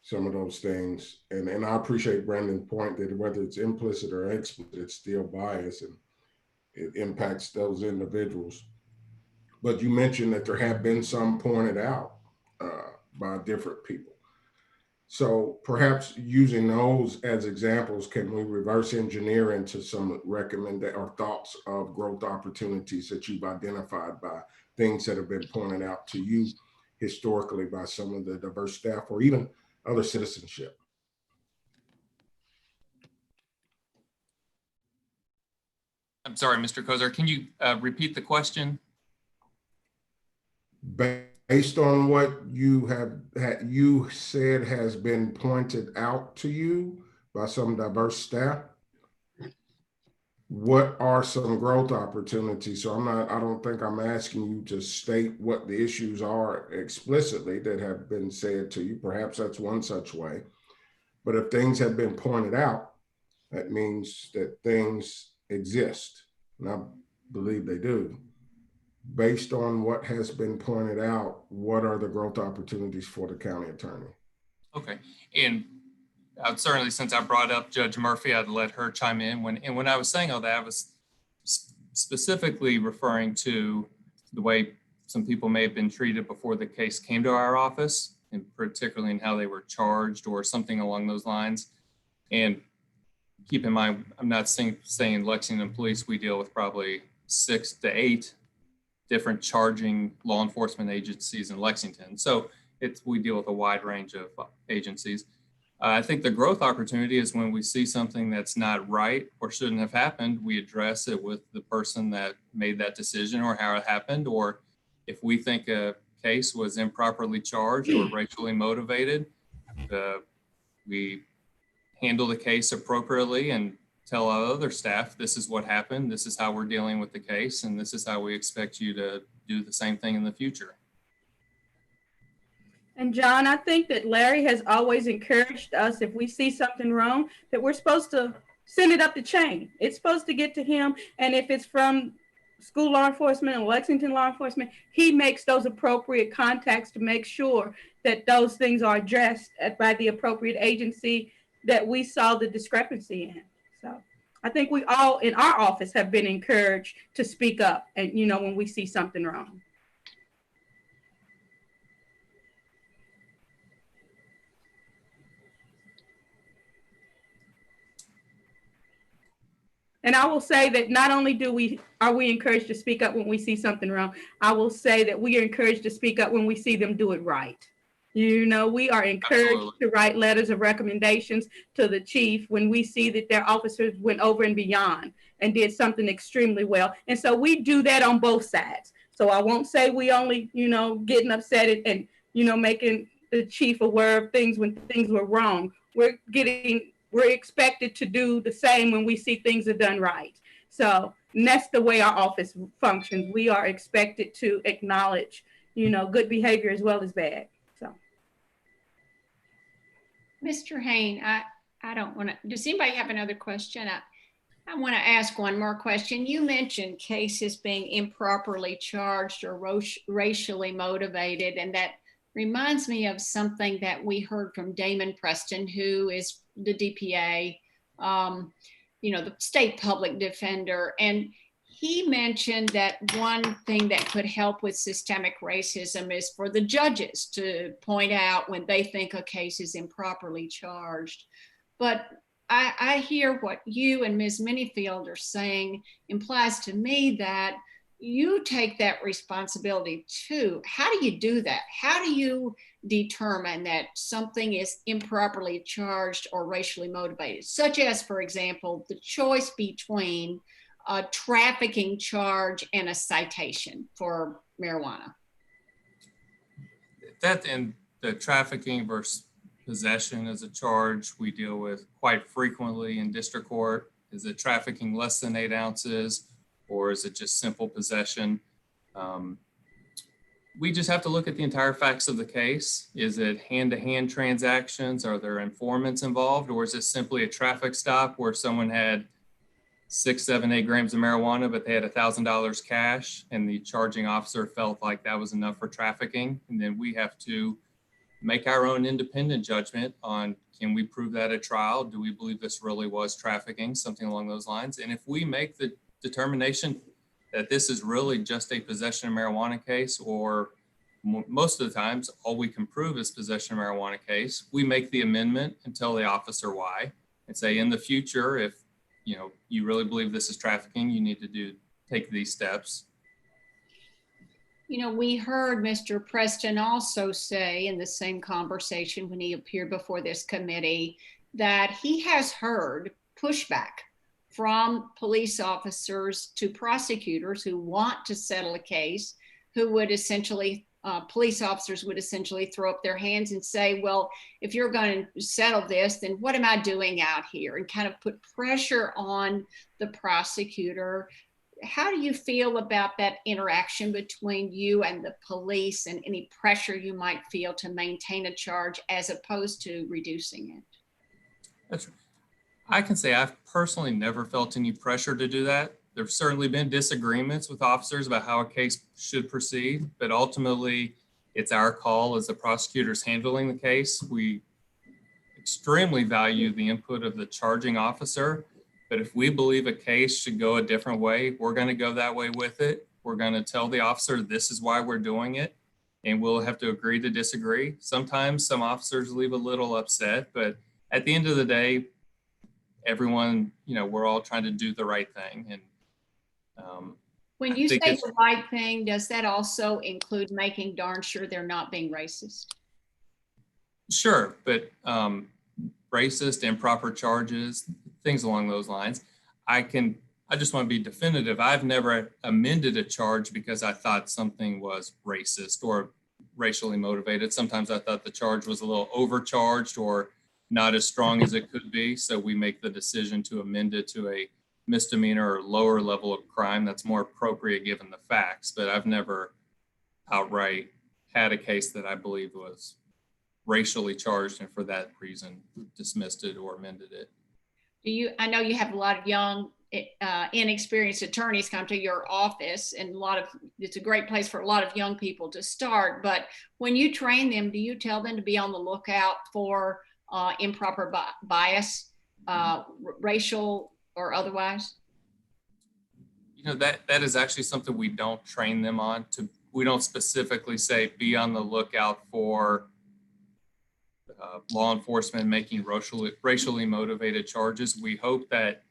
Speaker 2: some of those things. And I appreciate Brandon's point that whether it's implicit or explicit, it's still bias and it impacts those individuals. But you mentioned that there have been some pointed out by different people. So perhaps using those as examples, can we reverse engineer into some or thoughts of growth opportunities that you've identified by things that have been pointed out to you historically by some of the diverse staff or even other citizenship?
Speaker 6: I'm sorry, Mr. Kozar, can you repeat the question?
Speaker 2: Based on what you said has been pointed out to you by some diverse staff? what are some growth opportunities? So I don't think I'm asking you to state what the issues are explicitly that have been said to you. Perhaps that's one such way. But if things have been pointed out, that means that things exist. And I believe they do. Based on what has been pointed out, what are the growth opportunities for the county attorney?
Speaker 6: Okay. And I'd certainly, since I brought up Judge Murphy, I'd let her chime in. When I was saying all that, I was specifically referring to the way some people may have been treated before the case came to our office, and particularly in how they were charged or something along those lines. And keep in mind, I'm not saying Lexington Police, we deal with probably 6 to 8 different charging law enforcement agencies in Lexington. So we deal with a wide range of agencies. I think the growth opportunity is when we see something that's not right or shouldn't have happened, we address it with the person that made that decision or how it happened. Or if we think a case was improperly charged or racially motivated, we handle the case appropriately and tell our other staff, this is what happened, this is how we're dealing with the case, and this is how we expect you to do the same thing in the future.
Speaker 5: And John, I think that Larry has always encouraged us, if we see something wrong, that we're supposed to send it up the chain. It's supposed to get to him. And if it's from school law enforcement and Lexington law enforcement, he makes those appropriate contacts to make sure that those things are addressed by the appropriate agency that we saw the discrepancy in. So I think we all in our office have been encouraged to speak up and, when we see something wrong. And I will say that not only are we encouraged to speak up when we see something wrong, I will say that we are encouraged to speak up when we see them do it right. We are encouraged
Speaker 6: Absolutely.
Speaker 5: to write letters of recommendations to the chief when we see that their officers went over and beyond and did something extremely well. And so we do that on both sides. So I won't say we only, getting upset and making the chief aware of things when things were wrong. We're expected to do the same when we see things are done right. So that's the way our office functions. We are expected to acknowledge, good behavior as well as bad. So,
Speaker 1: Mr. Hain, I don't want to, does anybody have another question? I want to ask one more question. You mentioned cases being improperly charged or racially motivated, and that reminds me of something that we heard from Damon Preston, who is the DPA, the state public defender. And he mentioned that one thing that could help with systemic racism is for the judges to point out when they think a case is improperly charged. But I hear what you and Ms. Minifield are saying implies to me that you take that responsibility too. How do you do that? How do you determine that something is improperly charged or racially motivated? Such as, for example, the choice between a trafficking charge and a citation for marijuana.
Speaker 6: That and the trafficking versus possession as a charge we deal with quite frequently in district court. Is it trafficking less than 8 ounces? Or is it just simple possession? We just have to look at the entire facts of the case. Is it hand-to-hand transactions? Are there informants involved? Or is it simply a traffic stop where someone had 6, 7, 8 grams of marijuana, but they had $1,000 cash and the charging officer felt like that was enough for trafficking? And then we have to make our own independent judgment on, can we prove that at trial? Do we believe this really was trafficking? Something along those lines. And if we make the determination that this is really just a possession of marijuana case, or most of the times all we can prove is possession of marijuana case, we make the amendment and tell the officer why and say, in the future, if you really believe this is trafficking, you need to take these steps.
Speaker 1: We heard Mr. Preston also say in the same conversation when he appeared before this committee that he has heard pushback from police officers to prosecutors who want to settle a case, who would essentially police officers would essentially throw up their hands and say, well, if you're going to settle this, then what am I doing out here? And kind of put pressure on the prosecutor. How do you feel about that interaction between you and the police, and any pressure you might feel to maintain a charge as opposed to reducing it?
Speaker 6: That's, I can say I've personally never felt any pressure to do that. There've certainly been disagreements with officers about how a case should proceed, but ultimately it's our call as the prosecutors handling the case. We extremely value the input of the charging officer, but if we believe a case should go a different way, we're going to go that way with it. We're going to tell the officer this is why we're doing it, and we'll have to agree to disagree. Sometimes some officers leave a little upset, but at the end of the day, everyone, we're all trying to do the right thing. And
Speaker 1: When
Speaker 6: I
Speaker 1: you say
Speaker 6: think it's-
Speaker 1: the right thing, does that also include making darn sure they're not being racist?
Speaker 6: Sure, but racist, improper charges, things along those lines. I just want to be definitive. I've never amended a charge because I thought something was racist or racially motivated. Sometimes I thought the charge was a little overcharged or not as strong as it could be. So we make the decision to amend it to a misdemeanor or lower level of crime that's more appropriate given the facts. But I've never outright had a case that I believe was racially charged and for that reason dismissed it or amended it.
Speaker 1: I know you have a lot of young, inexperienced attorneys come to your office, and it's a great place for a lot of young people to start. But when you train them, do you tell them to be on the lookout for improper bias, racial or otherwise?
Speaker 6: That is actually something we don't train them on. We don't specifically say be on the lookout for law enforcement making racially motivated charges. We hope that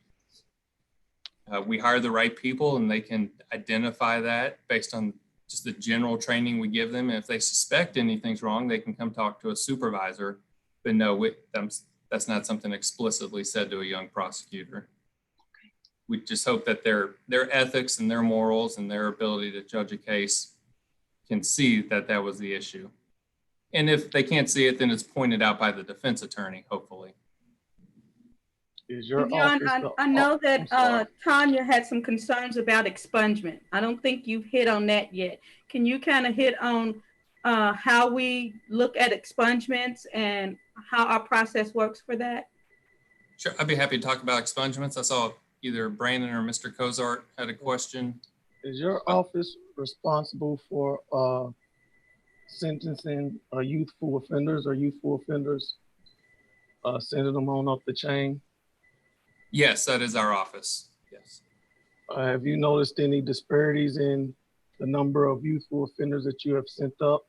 Speaker 6: we hire the right people and they can identify that based on just the general training we give them. And if they suspect anything's wrong, they can come talk to a supervisor. But no, that's not something explicitly said to a young prosecutor. We just hope that their ethics and their morals and their ability to judge a case can see that that was the issue. And if they can't see it, then it's pointed out by the defense attorney, hopefully.
Speaker 7: Is your
Speaker 5: John,
Speaker 7: office?
Speaker 5: I know
Speaker 7: I'm sorry.
Speaker 5: that Tanya had some concerns about expungement. I don't think you've hit on that yet. Can you kind of hit on how we look at expungements and how our process works for that?
Speaker 6: Sure, I'd be happy to talk about expungements. I saw either Brandon or Mr. Cozart had a question.
Speaker 7: Is your office responsible for sentencing youthful offenders or youthful offenders, sending them on up the chain?
Speaker 6: Yes, that is our office. Yes.
Speaker 7: Have you noticed any disparities in the number of youthful offenders that you have sent up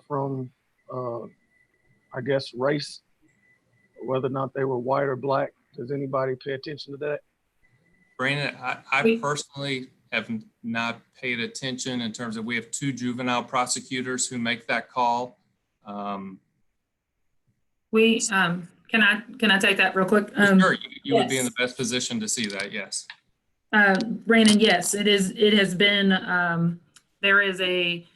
Speaker 7: from, I guess, race, whether or not they were white or black? Does anybody pay attention to that?
Speaker 6: Brandon, I personally have not paid attention in terms of, we have 2 juvenile prosecutors who make that call.
Speaker 8: We, can I take that real quick?
Speaker 6: Sure, you would be in
Speaker 8: yes.
Speaker 6: the best position to see that, yes.
Speaker 8: Brandon, yes, it has been, there is a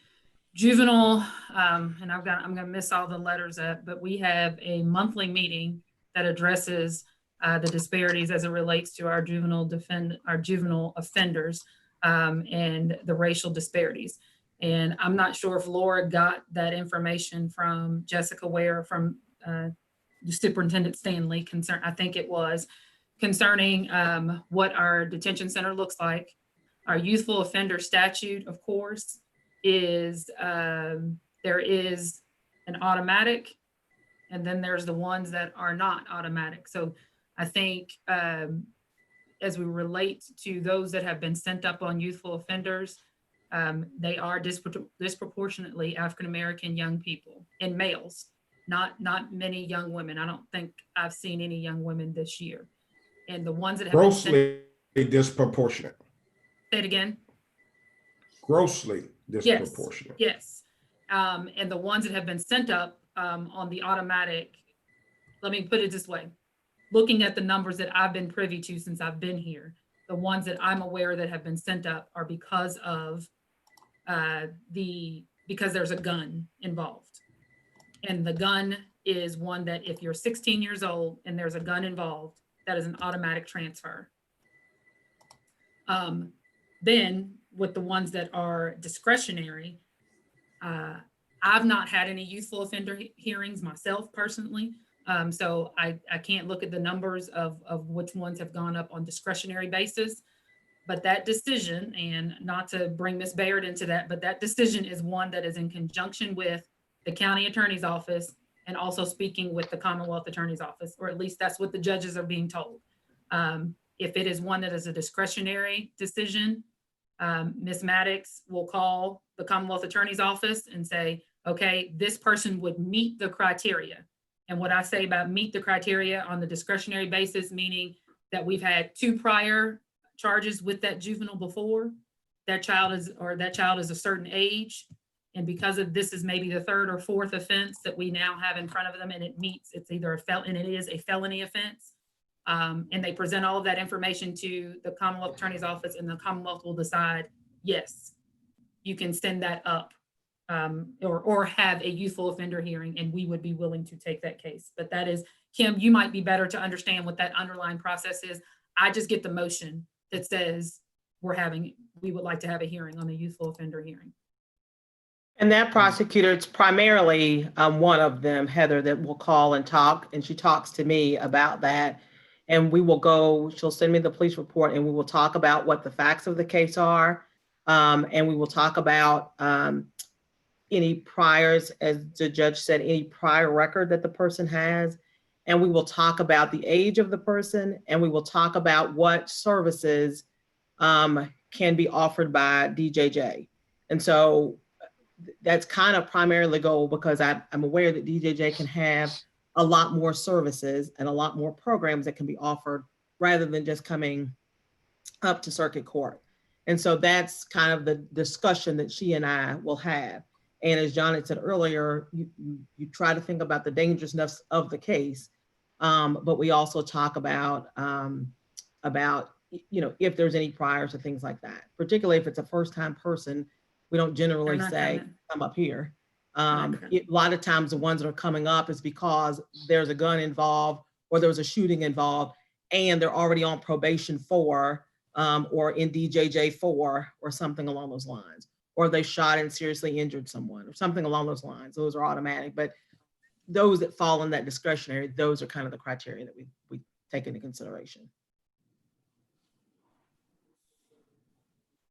Speaker 8: juvenile, and I'm gonna miss all the letters but we have a monthly meeting that addresses the disparities as it relates to our juvenile offenders and the racial disparities. And I'm not sure if Laura got that information from Jessica Ware from the Superintendent Stanley I think it was, concerning what our detention center looks like. Our youthful offender statute, of course, is there is an automatic, and then there's the ones that are not automatic. So I think as we relate to those that have been sent up on youthful offenders, they are disproportionately African-American young people and males, not many young women. I don't think I've seen any young women this year. And the ones that have
Speaker 2: Grossly disproportionate.
Speaker 8: say it again.
Speaker 2: Grossly disproportionate.
Speaker 8: Yes. And the ones that have been sent up on the automatic, let me put it this way. Looking at the numbers that I've been privy to since I've been here, the ones that I'm aware that have been sent up are because of the because there's a gun involved. And the gun is one that if you're 16 years old and there's a gun involved, that is an automatic transfer. Then with the ones that are discretionary, I've not had any youthful offender hearings myself personally. So I can't look at the numbers of which ones have gone up on discretionary basis. But that decision, and not to bring Ms. Bayard into that, but that decision is one that is in conjunction with the county attorney's office and also speaking with the Commonwealth Attorney's Office, or at least that's what the judges are being told. If it is one that is a discretionary decision, Ms. Maddox will call the Commonwealth Attorney's Office and say, okay, this person would meet the criteria. And what I say about meet the criteria on the discretionary basis, meaning that we've had 2 prior charges with that juvenile before, that child is a certain age. And because of this is maybe the 3rd or 4th offense that we now have in front of them, and it's either and it is a felony offense. And they present all of that information to the Commonwealth Attorney's Office, and the Commonwealth will decide, yes, you can send that up, or have a youthful offender hearing, and we would be willing to take that case. But that is, Kim, you might be better to understand what that underlying process is. I just get the motion that says we would like to have a hearing on the youthful offender hearing.
Speaker 9: And that prosecutor, it's primarily one of them, Heather, that will call and talk, and she talks to me about that. And she'll send me the police report, and we will talk about what the facts of the case are. And we will talk about any priors, as the judge said, any prior record that the person has. And we will talk about the age of the person, and we will talk about what services can be offered by DJJ. And so that's kind of primarily the goal, because I'm aware that DJJ can have a lot more services and a lot more programs that can be offered rather than just coming up to circuit court. And so that's kind of the discussion that she and I will have. And as John had said earlier, you try to think about the dangerousness of the case, but we also talk about if there's any priors or things like that. Particularly if it's a first-time person, we don't generally say, come up here. A lot of times the ones that are coming up is because there's a gun involved, or there was a shooting involved, and they're already on probation for, or in DJJ 4, or something along those lines, or they shot and seriously injured someone, or something along those lines. Those are automatic, but those that fall in that discretionary, those are kind of the criteria that we take into consideration.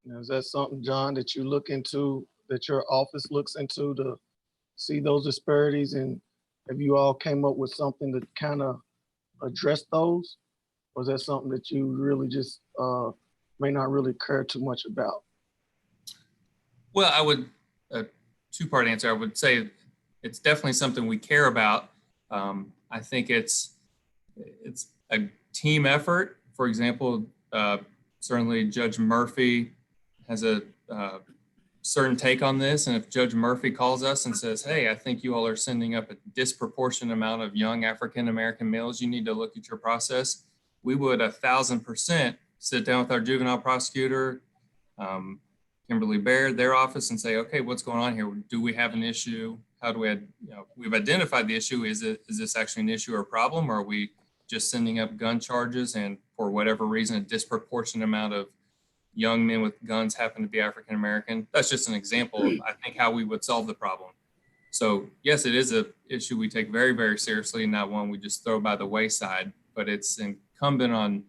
Speaker 7: Now, is that something, John, that you look into, that your office looks into to see those disparities? And have you all came up with something to kind of address those? Or is that something that you really just may not really care too much about?
Speaker 6: Well, I would, a 2-part answer, I would say it's definitely something we care about. I think it's a team effort. For example, certainly Judge Murphy has a certain take on this. And if Judge Murphy calls us and says, hey, I think you all are sending up a disproportionate amount of young African-American males, you need to look at your process, we would 1,000% sit down with our juvenile prosecutor, Kimberly Baird, their office, and say, okay, what's going on here? Do we have an issue? How do we, we've identified the issue. Is this actually an issue or a problem? Or are we just sending up gun charges, and for whatever reason, a disproportionate amount of young men with guns happen to be African-American? That's just an example of, I think, how we would solve the problem. So yes, it is an issue we take very, very seriously, not one we just throw by the wayside, but it's incumbent on,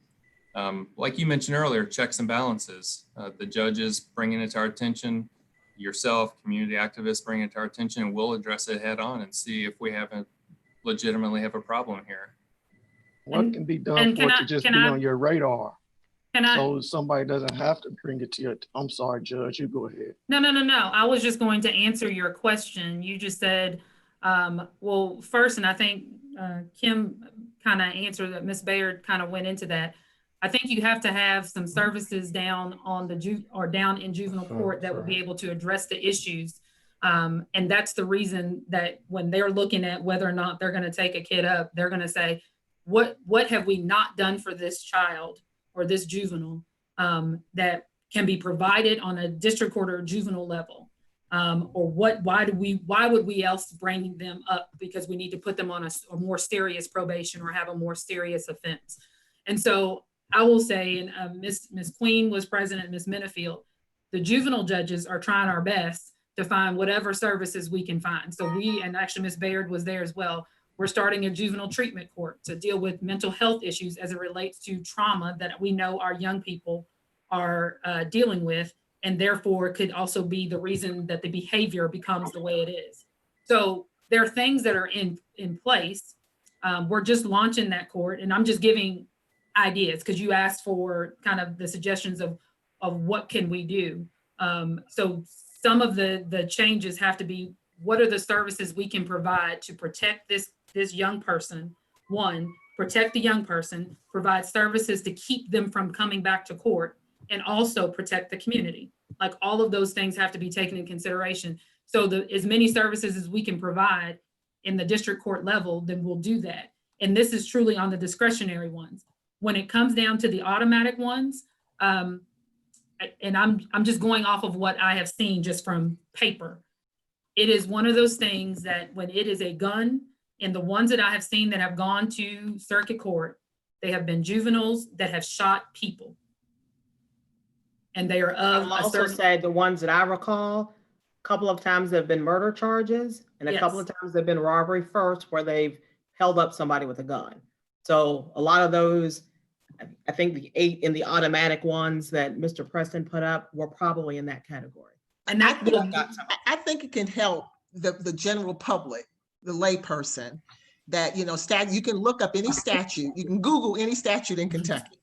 Speaker 6: like you mentioned earlier, checks and balances. The judges bringing it to our attention, yourself, community activists bringing it to our attention, and we'll address it head on and see if we legitimately have a problem here.
Speaker 7: What can be done for it to just be on your radar? So somebody doesn't have to bring it to you. I'm sorry, Judge, you go ahead.
Speaker 8: No. I was just going to answer your question. You just said, well, first, and I think Kim kind of answered that, Ms. Bayard kind of went into that. I think you have to have some services down on down in juvenile court that would be able to address the issues. And that's the reason that when they're looking at whether or not they're going to take a kid up, they're going to say, what have we not done for this child or this juvenile that can be provided on a district court or juvenile level? Or why would we else bring them up because we need to put them on a more serious probation or have a more serious offense. And so I will say, and Ms. Queen was president, Ms. Minifield, the juvenile judges are trying our best to find whatever services we can find. So and actually Ms. Baird was there as well. We're starting a juvenile treatment court to deal with mental health issues as it relates to trauma that we know our young people are dealing with, and therefore could also be the reason that the behavior becomes the way it is. So there are things that are in place. We're just launching that court, and I'm just giving ideas because you asked for kind of the suggestions of what can we do. So some of the changes have to be, what are the services we can provide to protect this young person? One, protect the young person, provide services to keep them from coming back to court, and also protect the community. Like all of those things have to be taken in consideration. So as many services as we can provide in the district court level, then we'll do that. And this is truly on the discretionary ones. When it comes down to the automatic ones, and I'm just going off of what I have seen just from paper. It is one of those things that when it is a gun, and the ones that I have seen that have gone to circuit court, they have been juveniles that have shot people. And they are of
Speaker 9: I'll
Speaker 8: a
Speaker 9: also
Speaker 8: certain,
Speaker 9: say the ones that I recall, a couple of times there have been murder charges, and a couple of times there have been robbery first where they've held up somebody with a gun. So a lot of those, I think the 8 in the automatic ones that Mr. Preston put up were probably in that category.
Speaker 8: and that will,
Speaker 10: I think it can help the general public, the lay person, that, you know, you can look up any statute, you can Google any statute in Kentucky.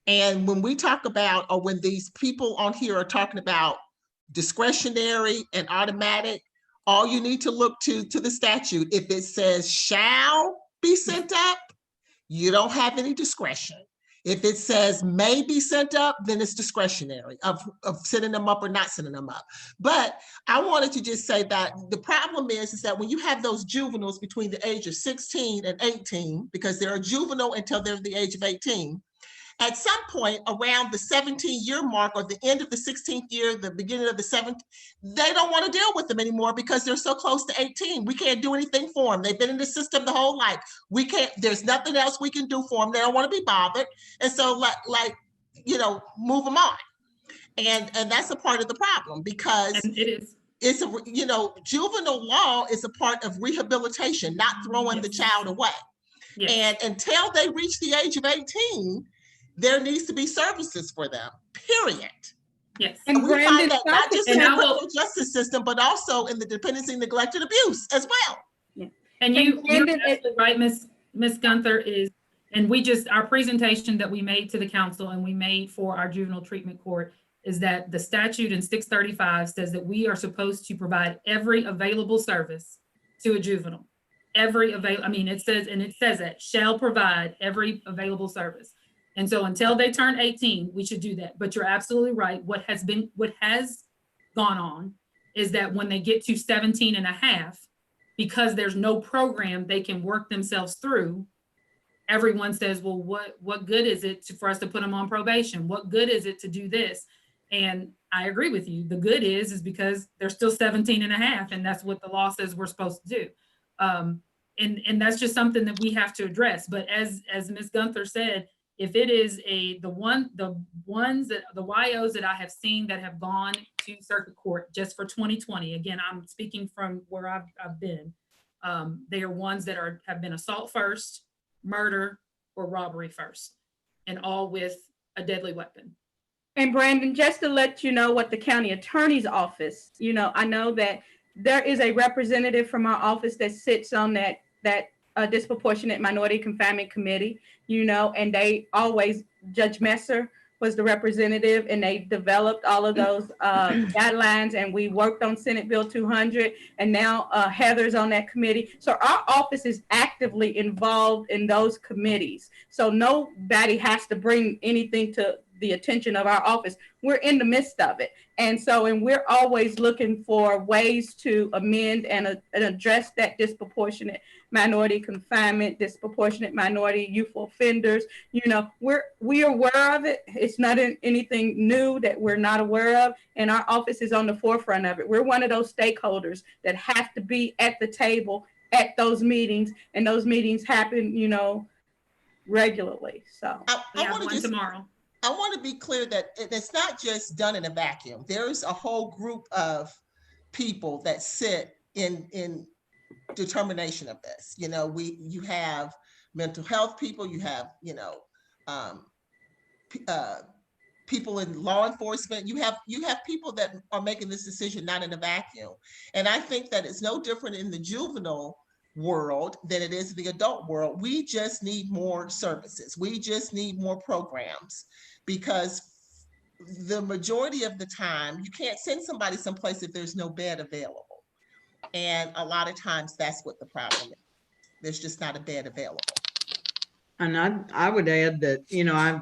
Speaker 10: And when we talk about, or when these people on here are talking about discretionary and automatic, all you need to look to the statute. If it says shall be sent up, you don't have any discretion. If it says may be sent up, then it's discretionary of sending them up or not sending them up. But I wanted to just say that the problem is that when you have those juveniles between the age of 16 and 18, because they're a juvenile until they're the age of 18, at some point around the 17-year mark or the end of the 16th year, the beginning of the 7th, they don't want to deal with them anymore because they're so close to 18. We can't do anything for them. They've been in the system the whole life. We can't, there's nothing else we can do for them. They don't want to be bothered. And so you know, move them on. And that's a part of the problem because it's a, you know, juvenile law is a part of rehabilitation, not throwing the child away. And until they reach the age of 18, there needs to be services for them, period.
Speaker 8: Yes.
Speaker 10: And we find that not just in the criminal justice system, but also in the dependency, neglect, and abuse as well.
Speaker 8: Yeah. And you're absolutely right, Ms. Gunther, and our presentation that we made to the council and we made for our juvenile treatment court is that the statute in 635 says that we are supposed to provide every available service to a juvenile. It says that shall provide every available service. And so until they turn 18, we should do that. But you're absolutely right. What has gone on is that when they get to 17 and a half, because there's no program they can work themselves through, everyone says, well, what good is it for us to put them on probation? What good is it to do this? And I agree with you. The good is because they're still 17 and a half, and that's what the law says we're supposed to do. And that's just something that we have to address. But as Ms. Gunther said, if it is the YOs that I have seen that have gone to circuit court just for 2020, again, I'm speaking from where I've been, they are ones that have been assault first, murder, or robbery first, and all with a deadly weapon.
Speaker 5: And Brandon, just to let you know what the county attorney's office, you know, I know that there is a representative from our office that sits on that disproportionate minority confinement committee, you know, and they always, Judge Messer was the representative, and they developed all of those guidelines, and we worked on Senate Bill 200, and now Heather's on that committee. So our office is actively involved in those committees. So nobody has to bring anything to the attention of our office, we're in the midst of it. And we're always looking for ways to amend and address that disproportionate minority confinement, disproportionate minority youthful offenders. We're aware of it. It's not anything new that we're not aware of, and our office is on the forefront of it. We're one of those stakeholders that have to be at the table at those meetings, and those meetings happen, regularly. So
Speaker 8: We have one tomorrow.
Speaker 10: I want to be clear that it's not just done in a vacuum. There's a whole group of people that sit in determination of this. You have mental health people, you have, people in law enforcement, you have people that are making this decision not in a vacuum. And I think that it's no different in the juvenile world than it is the adult world. We just need more services. We just need more programs, because the majority of the time you can't send somebody someplace if there's no bed available. And a lot of times that's what the problem is. There's just not a bed available.
Speaker 11: And I would add that, I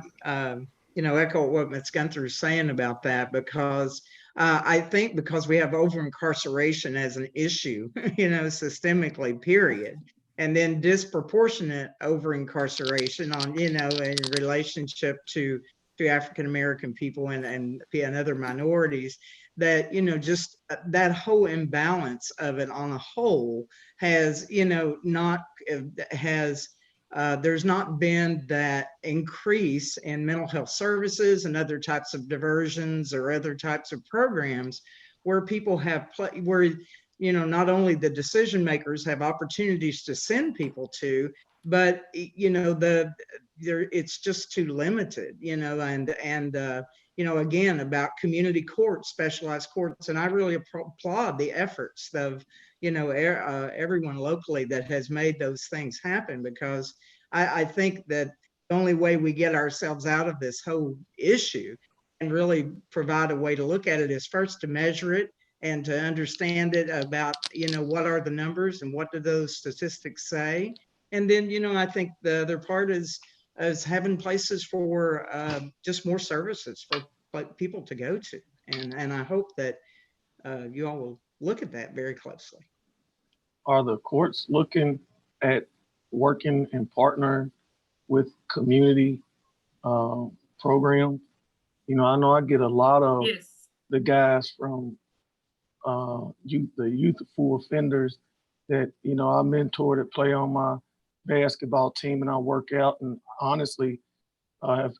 Speaker 11: echo what Ms. Gunther is saying about that, because I think because we have over incarceration as an issue, systemically, period, and then disproportionate over incarceration on, in relationship to African American people and other minorities, that, just that whole imbalance of it on a whole has, there's not been that increase in mental health services and other types of diversions or other types of programs where people have, not only the decision makers have opportunities to send people to, but, it's just too limited, again, about community courts, specialized courts. And I really applaud the efforts of, everyone locally that has made those things happen, because I think that the only way we get ourselves out of this whole issue and really provide a way to look at it is first to measure it and to understand it about, what are the numbers and what do those statistics say? And then, I think the other part is having places for just more services for people to go to. And I hope that you all will look at that very closely.
Speaker 7: Are the courts looking at working and partnering with community programs? I know I get a lot of the guys from the youthful offenders that, I mentor that play on my basketball team and I work out, and honestly, I have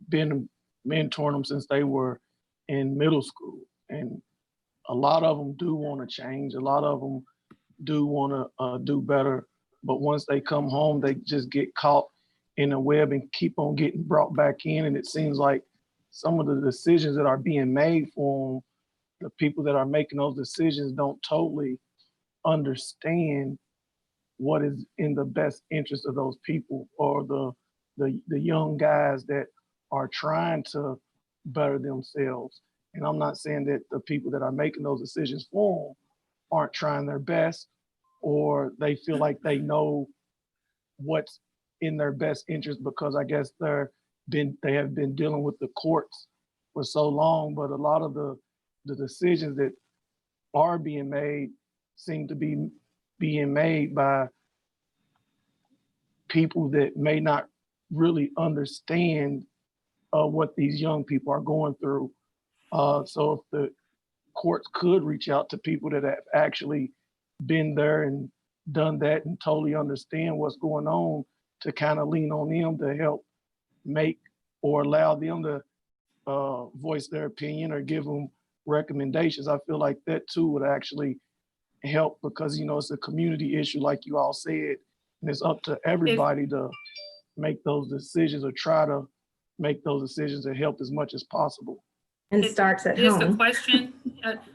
Speaker 7: been mentoring them since they were in middle school. And a lot of them do want to change. A lot of them do want to do better. But once they come home, they just get caught in a web and keep on getting brought back in. And it seems like some of the decisions that are being made for them, the people that are making those decisions don't totally understand what is in the best interest of those people, or the young guys that are trying to better themselves. And I'm not saying that the people that are making those decisions for them aren't trying their best, or they feel like they know what's in their best interest, because I guess they have been dealing with the courts for so long. But a lot of the decisions that are being made seem to be being made by people that may not really understand what these young people are going through. So if the courts could reach out to people that have actually been there and done that and totally understand what's going on, to kind of lean on them to help make or allow them to voice their opinion or give them recommendations, I feel like that too would actually help, because it's a community issue, like you all said, and it's up to everybody to make those decisions or try to make those decisions to help as much as possible.
Speaker 12: And starts at
Speaker 8: Is
Speaker 12: home.
Speaker 8: the question,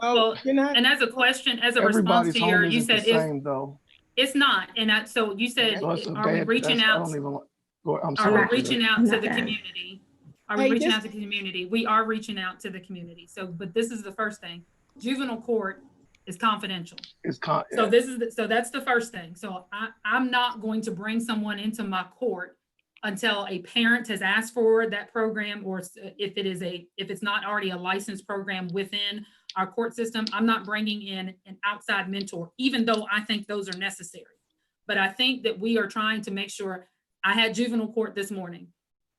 Speaker 7: Well,
Speaker 8: and as a question, as a response
Speaker 7: everybody's
Speaker 8: to
Speaker 7: home
Speaker 8: your, you
Speaker 7: isn't
Speaker 8: said
Speaker 7: the same though.
Speaker 8: it's not, and so you said,
Speaker 7: So it's a
Speaker 8: are we
Speaker 7: bad-
Speaker 8: reaching
Speaker 7: that's- I
Speaker 8: out?
Speaker 7: don't even go- I'm
Speaker 8: Are
Speaker 7: sorry.
Speaker 8: we reaching out to
Speaker 12: Not
Speaker 8: the
Speaker 12: bad.
Speaker 8: community? Are we
Speaker 9: Hey,
Speaker 8: reaching
Speaker 9: this-
Speaker 8: out to the community? We are reaching out to the community. So, but this is the first thing. Juvenile court is confidential. So this is, so that's the first thing. So I'm not going to bring someone into my court until a parent has asked for that program, or if it's not already a licensed program within our court system, I'm not bringing in an outside mentor, even though I think those are necessary. But I think that we are trying to make sure. I had juvenile court this morning,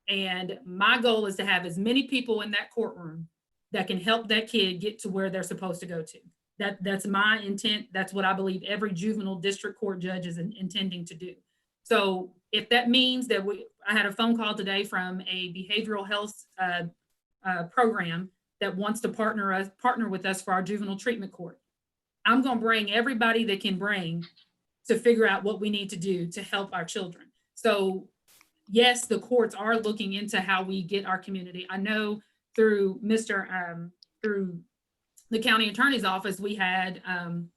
Speaker 8: and my goal is to have as many people in that courtroom that can help that kid get to where they're supposed to go to. That's my intent. That's what I believe every juvenile district court judge is intending to do. So if that means that I had a phone call today from a behavioral health program that wants to partner with us for our juvenile treatment court. I'm going to bring everybody that can bring to figure out what we need to do to help our children. So yes, the courts are looking into how we get our community. I know through through the county attorney's office, we had, and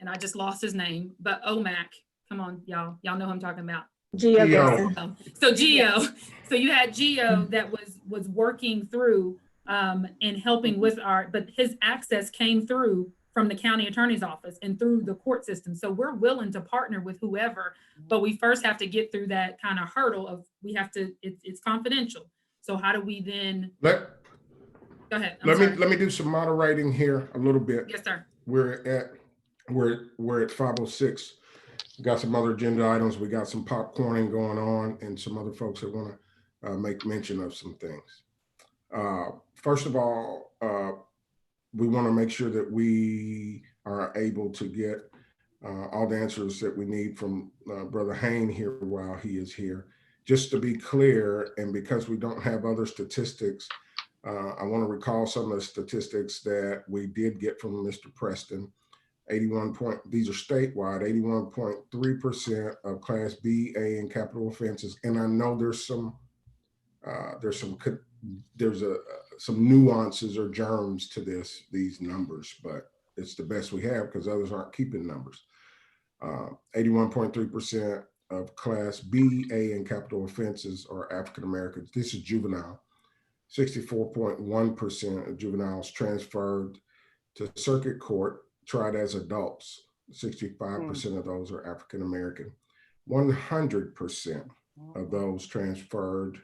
Speaker 8: I just lost his name, but OMAC, come on, y'all know who I'm talking about.
Speaker 2: Gio.
Speaker 8: So Gio, so you had Gio that was working through and helping with but his access came through from the county attorney's office and through the court system. So we're willing to partner with whoever, but we first have to get through that kind of hurdle of it's confidential. So how do we then? Go ahead.
Speaker 2: Let me do some moderating here a little bit.
Speaker 8: Yes, sir.
Speaker 2: We're at 5:06. We got some other agenda items. We got some popcorning going on and some other folks that want to make mention of some things. First of all, we want to make sure that we are able to get all the answers that we need from Brother Hain here while he is here. Just to be clear, and because we don't have other statistics, I want to recall some of the statistics that we did get from Mr. Preston. These are statewide, 81.3% of Class B, A, and capital offenses. And I know there's some nuances or germs to these numbers, but it's the best we have because others aren't keeping numbers. 81.3% of Class B, A, and capital offenses are African Americans. This is juvenile. 64.1% of juveniles transferred to circuit court tried as adults. 65% of those are African American. 100% of those transferred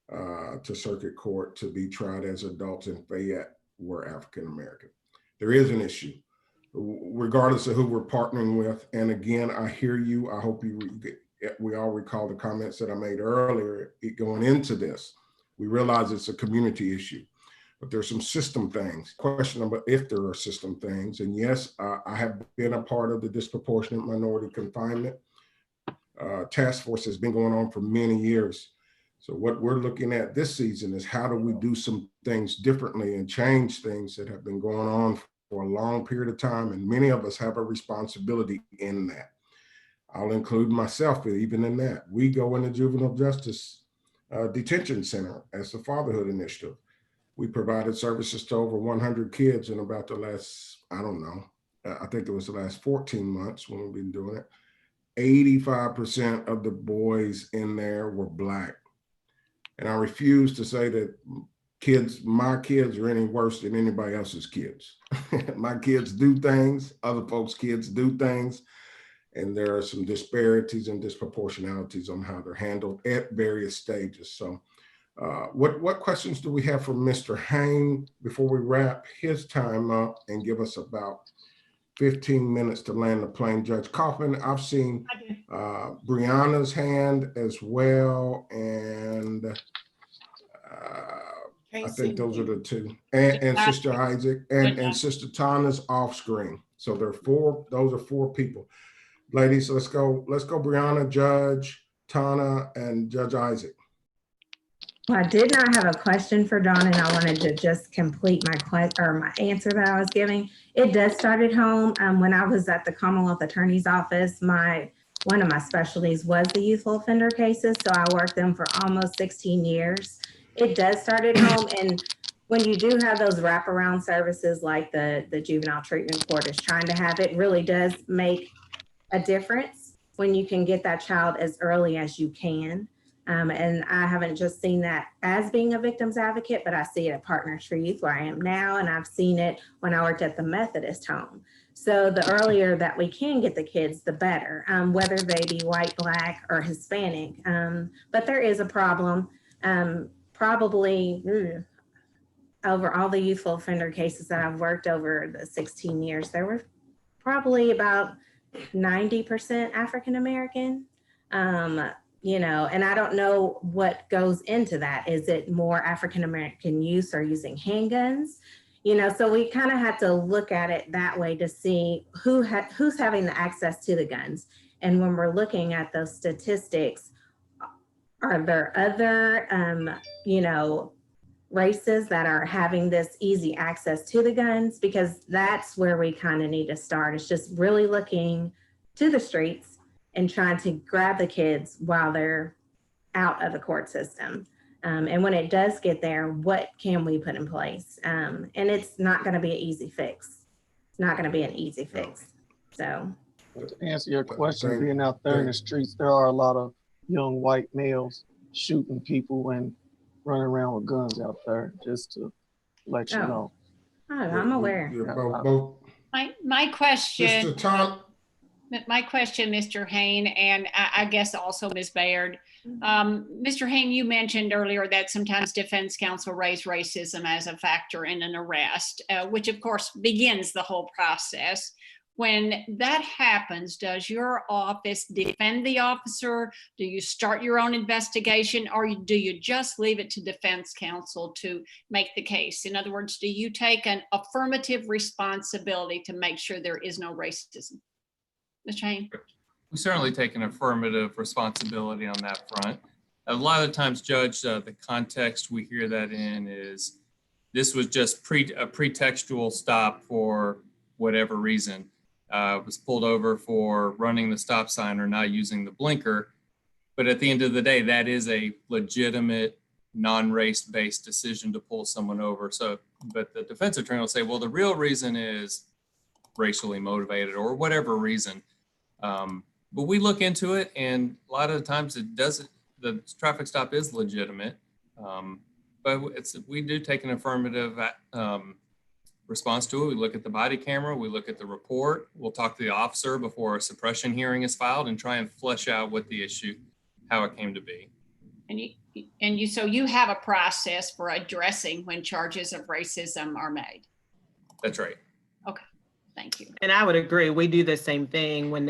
Speaker 2: to circuit court to be tried as adults in Fayette were African American. There is an issue, regardless of who we're partnering with. And again, I hear you. I hope we all recall the comments that I made earlier going into this. We realize it's a community issue, but there's some system things. Question number, if there are system things, and yes, I have been a part of the disproportionate minority confinement task force has been going on for many years. So what we're looking at this season is how do we do some things differently and change things that have been going on for a long period of time. And many of us have a responsibility in that. I'll include myself even in that. We go into juvenile justice detention center as the Fatherhood Initiative. We provided services to over 100 kids in about the last, I think it was the last 14 months when we've been doing it. 85% of the boys in there were Black. And I refuse to say that my kids are any worse than anybody else's kids. My kids do things, other folks' kids do things, and there are some disparities and disproportionalities on how they're handled at various stages. So what questions do we have for Mr. Hain before we wrap his time up and give us about 15 minutes to land the plane? Judge Kaufman, I've seen Brianna's hand as well, and I think those are the two, and Sister Isaac and Sister Tana's off screen. So those are four people. Ladies, let's go Brianna, Judge Tana, and Judge Isaac.
Speaker 12: Well, I did not have a question for Dawn, and I wanted to just complete my answer that I was giving. It does start at home. When I was at the Commonwealth Attorney's Office, one of my specialties was the youthful offender cases, so I worked them for almost 16 years. It does start at home, and when you do have those wraparound services like the juvenile treatment court is trying to have, it really does make a difference when you can get that child as early as you can. And I haven't just seen that as being a victim's advocate, but I see it at Partners for Youth where I am now, and I've seen it when I worked at the Methodist home. So the earlier that we can get the kids, the better, whether they be white, black, or Hispanic. But there is a problem. Probably over all the youthful offender cases that I've worked over the 16 years, there were probably about 90% African American. You know, and I don't know what goes into that. Is it more African American youth are using handguns? You know, so we kind of have to look at it that way to see who's having the access to the guns. And when we're looking at those statistics, are there other, you know, races that are having this easy access to the guns? Because that's where we kind of need to start. It's just really looking to the streets and trying to grab the kids while they're out of the court system. And when it does get there, what can we put in place? And it's not going to be an easy fix. It's not going to be an easy fix. So
Speaker 7: To answer your question, being out there in the streets, there are a lot of young white males shooting people and running around with guns out there, just to let you know.
Speaker 12: Oh, I'm aware.
Speaker 1: My question.
Speaker 2: Mr. Tom.
Speaker 1: My question, Mr. Hain, and I guess also Ms. Baird. Mr. Hain, you mentioned earlier that sometimes defense counsel raise racism as a factor in an arrest, which of course begins the whole process. When that happens, does your office defend the officer? Do you start your own investigation, or do you just leave it to defense counsel to make the case? In other words, do you take an affirmative responsibility to make sure there is no racism? Mr. Hain?
Speaker 6: We certainly take an affirmative responsibility on that front. A lot of times, Judge, the context we hear that in is this was just a pretextual stop for whatever reason. Was pulled over for running the stop sign or not using the blinker. But at the end of the day, that is a legitimate non-race-based decision to pull someone over. So, but the defense attorney will say, well, the real reason is racially motivated or whatever reason. But we look into it, and a lot of the times the traffic stop is legitimate. But we do take an affirmative response to it. We look at the body camera, we look at the report, we'll talk to the officer before a suppression hearing is filed and try and flesh out what the issue, how it came to be.
Speaker 1: So you have a process for addressing when charges of racism are made.
Speaker 6: That's right.
Speaker 1: Okay, thank you.
Speaker 9: And I would agree. We do the same thing when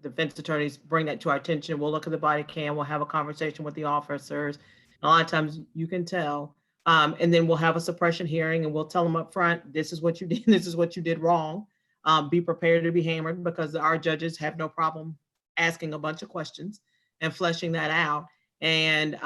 Speaker 9: defense attorneys bring that to our attention. We'll look at the body cam, we'll have a conversation with the officers. A lot of times you can tell. And then we'll have a suppression hearing and we'll tell them up front, this is what you did, this is what you did wrong. Be prepared to be hammered, because our judges have no problem asking a bunch of questions and fleshing that out. And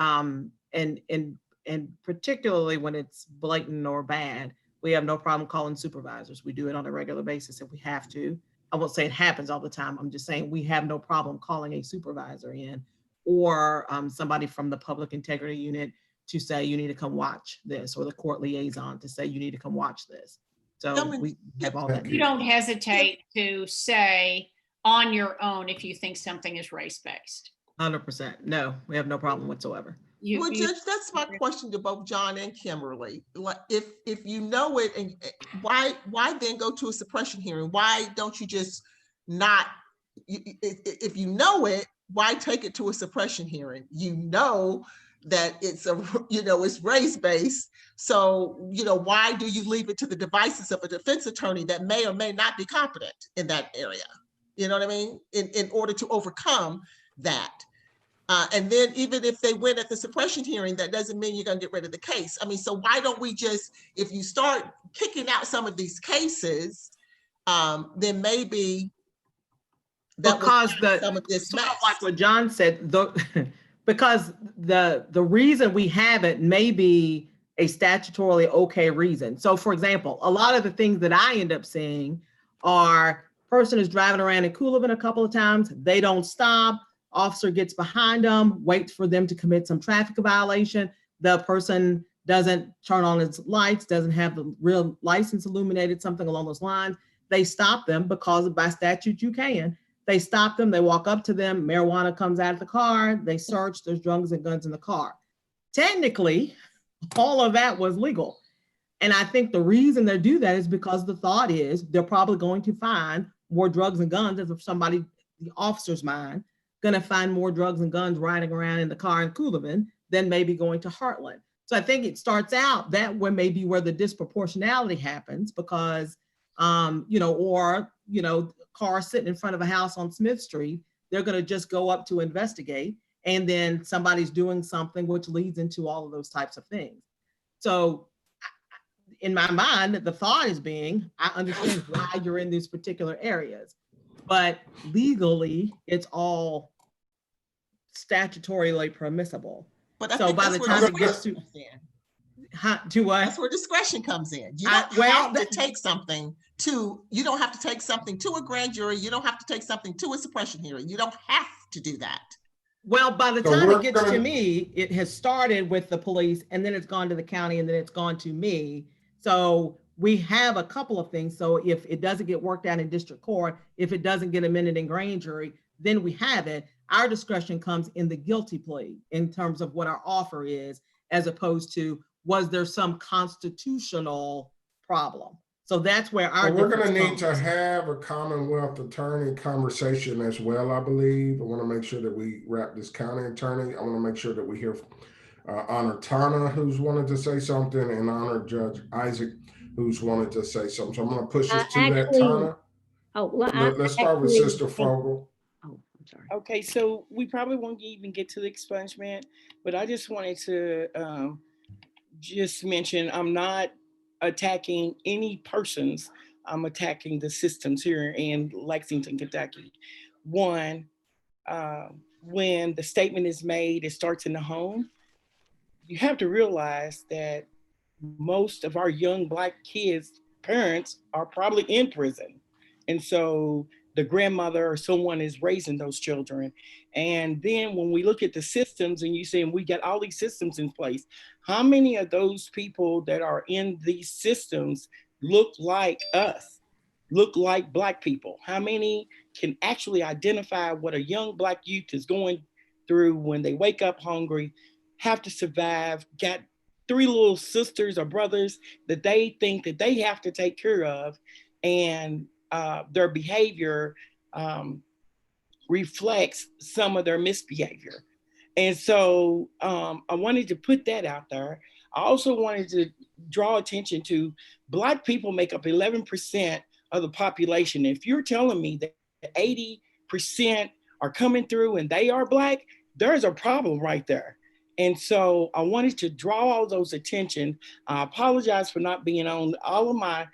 Speaker 9: particularly when it's blatant or bad, we have no problem calling supervisors. We do it on a regular basis if we have to. I won't say it happens all the time. I'm just saying we have no problem calling a supervisor in, or somebody from the public integrity unit to say, you need to come watch this, or the court liaison to say, you need to come watch this. So we have all that.
Speaker 1: You don't hesitate to say on your own if you think something is race-based.
Speaker 9: 100%. No, we have no problem whatsoever.
Speaker 10: Well, Judge, that's my question to both John and Kimberly. Like, if you know it, and why then go to a suppression hearing? Why don't you just not, if you know it, why take it to a suppression hearing? You know that it's it's race-based. So, why do you leave it to the devices of a defense attorney that may or may not be competent in that area? You know what I mean? In order to overcome that. And then even if they win at the suppression hearing, that doesn't mean you're going to get rid of the case. I mean, so why don't we just, if you start kicking out some of these cases, then maybe
Speaker 9: because
Speaker 10: some of this mess.
Speaker 9: Like what John said, because the reason we have it may be a statutorily okay reason. So for example, a lot of the things that I end up seeing are person is driving around in Coolabin a couple of times, they don't stop, officer gets behind them, waits for them to commit some traffic violation, the person doesn't turn on his lights, doesn't have the real license illuminated, something along those lines. They stop them because by statute you can. They stop them, they walk up to them, marijuana comes out of the car, they search, there's drugs and guns in the car. Technically, all of that was legal. And I think the reason they do that is because the thought is they're probably going to find more drugs and guns, as if somebody, the officer's mind, going to find more drugs and guns riding around in the car in Coolivin than maybe going to Heartland. So I think it starts out that way, maybe where the disproportionality happens because, cars sitting in front of a house on Smith Street, they're going to just go up to investigate, and then somebody's doing something which leads into all of those types of things. So in my mind, the thought is being, I understand why you're in these particular areas, but legally it's all statutorily permissible.
Speaker 10: But I
Speaker 9: So
Speaker 10: think
Speaker 9: by
Speaker 10: that's
Speaker 9: the
Speaker 10: where
Speaker 9: time it gets
Speaker 10: discretion
Speaker 9: to,
Speaker 10: comes in.
Speaker 9: to what?
Speaker 10: That's where discretion comes in. You
Speaker 9: I-
Speaker 10: don't
Speaker 9: well,
Speaker 10: have to
Speaker 9: that-
Speaker 10: take something to, you don't have to take something to a grand jury. You don't have to take something to a suppression hearing. You don't have to do that.
Speaker 9: Well, by the
Speaker 2: So
Speaker 9: time
Speaker 2: we're
Speaker 9: it gets to
Speaker 2: gonna-
Speaker 9: me, it has started with the police and then it's gone to the county and then it's gone to me. So we have a couple of things. So if it doesn't get worked out in district court, if it doesn't get amended in grand jury, then we have it. Our discretion comes in the guilty plea in terms of what our offer is, as opposed to, was there some constitutional problem? So that's where our
Speaker 2: So we're gonna
Speaker 9: difference
Speaker 2: need to
Speaker 9: comes.
Speaker 2: have a Commonwealth attorney conversation as well, I believe. I want to make sure that we wrap this county attorney. I want to make sure that we hear Honor Tana, who's wanted to say something, and Honor Judge Isaac, who's wanted to say something. So I'm gonna push this to that,
Speaker 13: Actually-
Speaker 2: Tana.
Speaker 13: well,
Speaker 2: Let's start with Sister Fogel.
Speaker 13: Oh, I'm sorry.
Speaker 14: Okay, so we probably won't even get to the expungement, but I just wanted to just mention, I'm not attacking any persons. I'm attacking the systems here in Lexington, Kentucky. One, when the statement is made, it starts in the home. You have to realize that most of our young Black kids' parents are probably in prison. And so the grandmother or someone is raising those children. And then when we look at the systems and you say, we got all these systems in place, how many of those people that are in these systems look like us, look like Black people? How many can actually identify what a young Black youth is going through when they wake up hungry, have to survive, got 3 little sisters or brothers that they think that they have to take care of, and their behavior reflects some of their misbehavior. And so I wanted to put that out there. I also wanted to draw attention to Black people make up 11% of the population. If you're telling me that 80% are coming through and they are Black, there's a problem right there. And so I wanted to draw all those attention. I apologize for not being on. All of my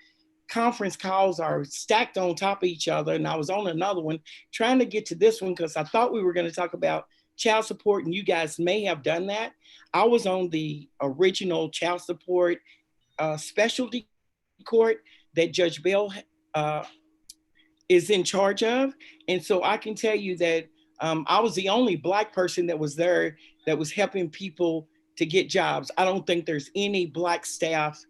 Speaker 14: conference calls are stacked on top of each other, and I was on another one trying to get to this one because I thought we were going to talk about child support, and you guys may have done that. I was on the original child support specialty court that Judge Bell is in charge of. And so I can tell you that I was the only Black person that was there that was helping people to get jobs. I don't think there's any Black staff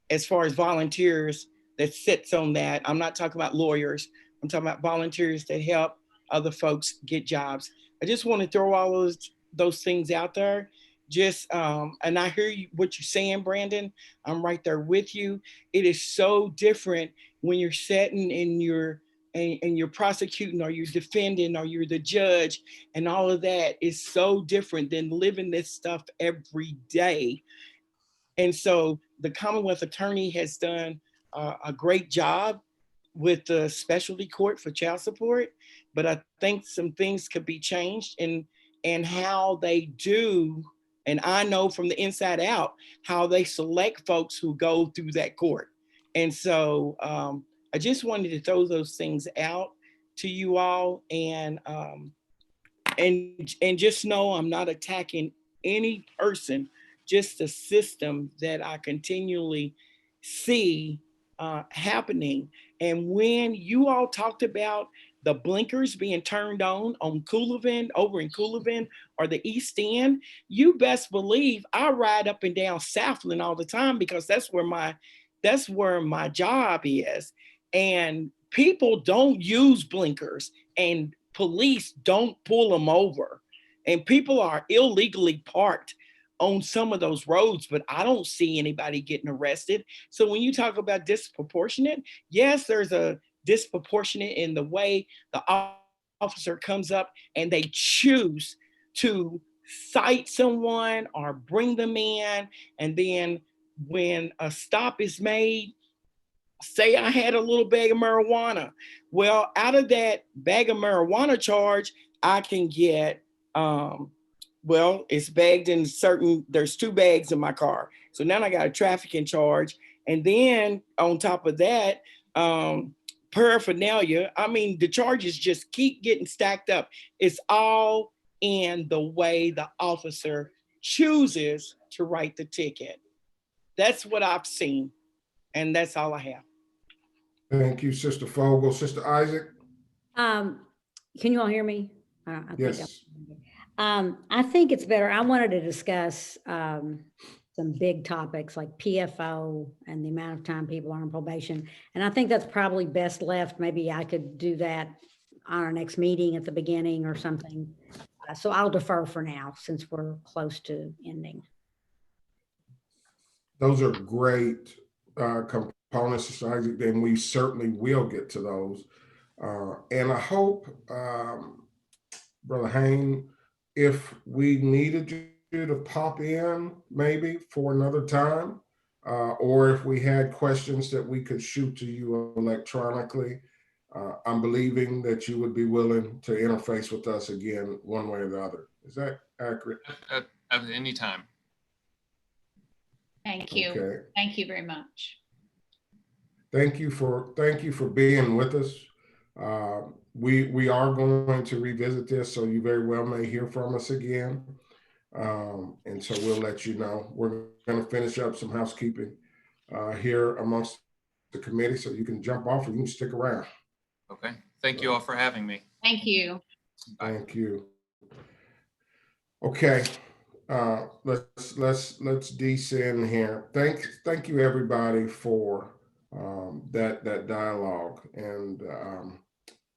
Speaker 14: as far as volunteers that sits on that. I'm not talking about lawyers. I'm talking about volunteers that help other folks get jobs. I just want to throw all those things out there. Just, and I hear you, what you're saying, Brandon. I'm right there with you. It is so different when you're sitting and you're prosecuting, or you're defending, or you're the judge, and all of that is so different than living this stuff every day. And so the Commonwealth Attorney has done a great job with the specialty court for child support, but I think some things could be changed in how they do. And I know from the inside out how they select folks who go through that court. And so I just wanted to throw those things out to you all, and just know I'm not attacking any person, just the system that I continually see happening. And when you all talked about the blinkers being turned on Coolivin, over in Coolivin or the East End, you best believe I ride up and down Southland all the time because that's where my job is. And people don't use blinkers, and police don't pull them over, and people are illegally parked on some of those roads, but I don't see anybody getting arrested. So when you talk about disproportionate, yes, there's a disproportionate in the way the officer comes up and they choose to cite someone or bring them in. And then when a stop is made, say I had a little bag of marijuana. Well, out of that bag of marijuana charge, I can get, well, it's bagged in there's 2 bags in my car. So now I got a trafficking charge. And then on top of that, paraphernalia. I mean, the charges just keep getting stacked up. It's all in the way the officer chooses to write the ticket. That's what I've seen. And that's all I have.
Speaker 2: Thank you, Sister Fogel. Sister Isaac?
Speaker 13: Can you all hear me? I think
Speaker 2: Yes.
Speaker 13: I think it's better. I wanted to discuss some big topics like PFO and the amount of time people are on probation. And I think that's probably best left. Maybe I could do that on our next meeting at the beginning or something. So I'll defer for now since we're close to ending.
Speaker 2: Those are great components, Sister Isaac, then we certainly will get to those. And I hope, Brother Hain, if we needed you to pop in maybe for another time, or if we had questions that we could shoot to you electronically, I'm believing that you would be willing to interface with us again one way or the other. Is that accurate?
Speaker 6: At any time.
Speaker 1: Thank you.
Speaker 2: Okay.
Speaker 1: Thank you very much.
Speaker 2: Thank you for being with us. We are going to revisit this, so you very well may hear from us again. And so we'll let you know. We're going to finish up some housekeeping here amongst the committee, so you can jump off or you can stick around.
Speaker 6: Okay. Thank you all for having me.
Speaker 1: Thank you.
Speaker 2: Thank you. Okay. Let's descend here. Thank you everybody for that dialogue, and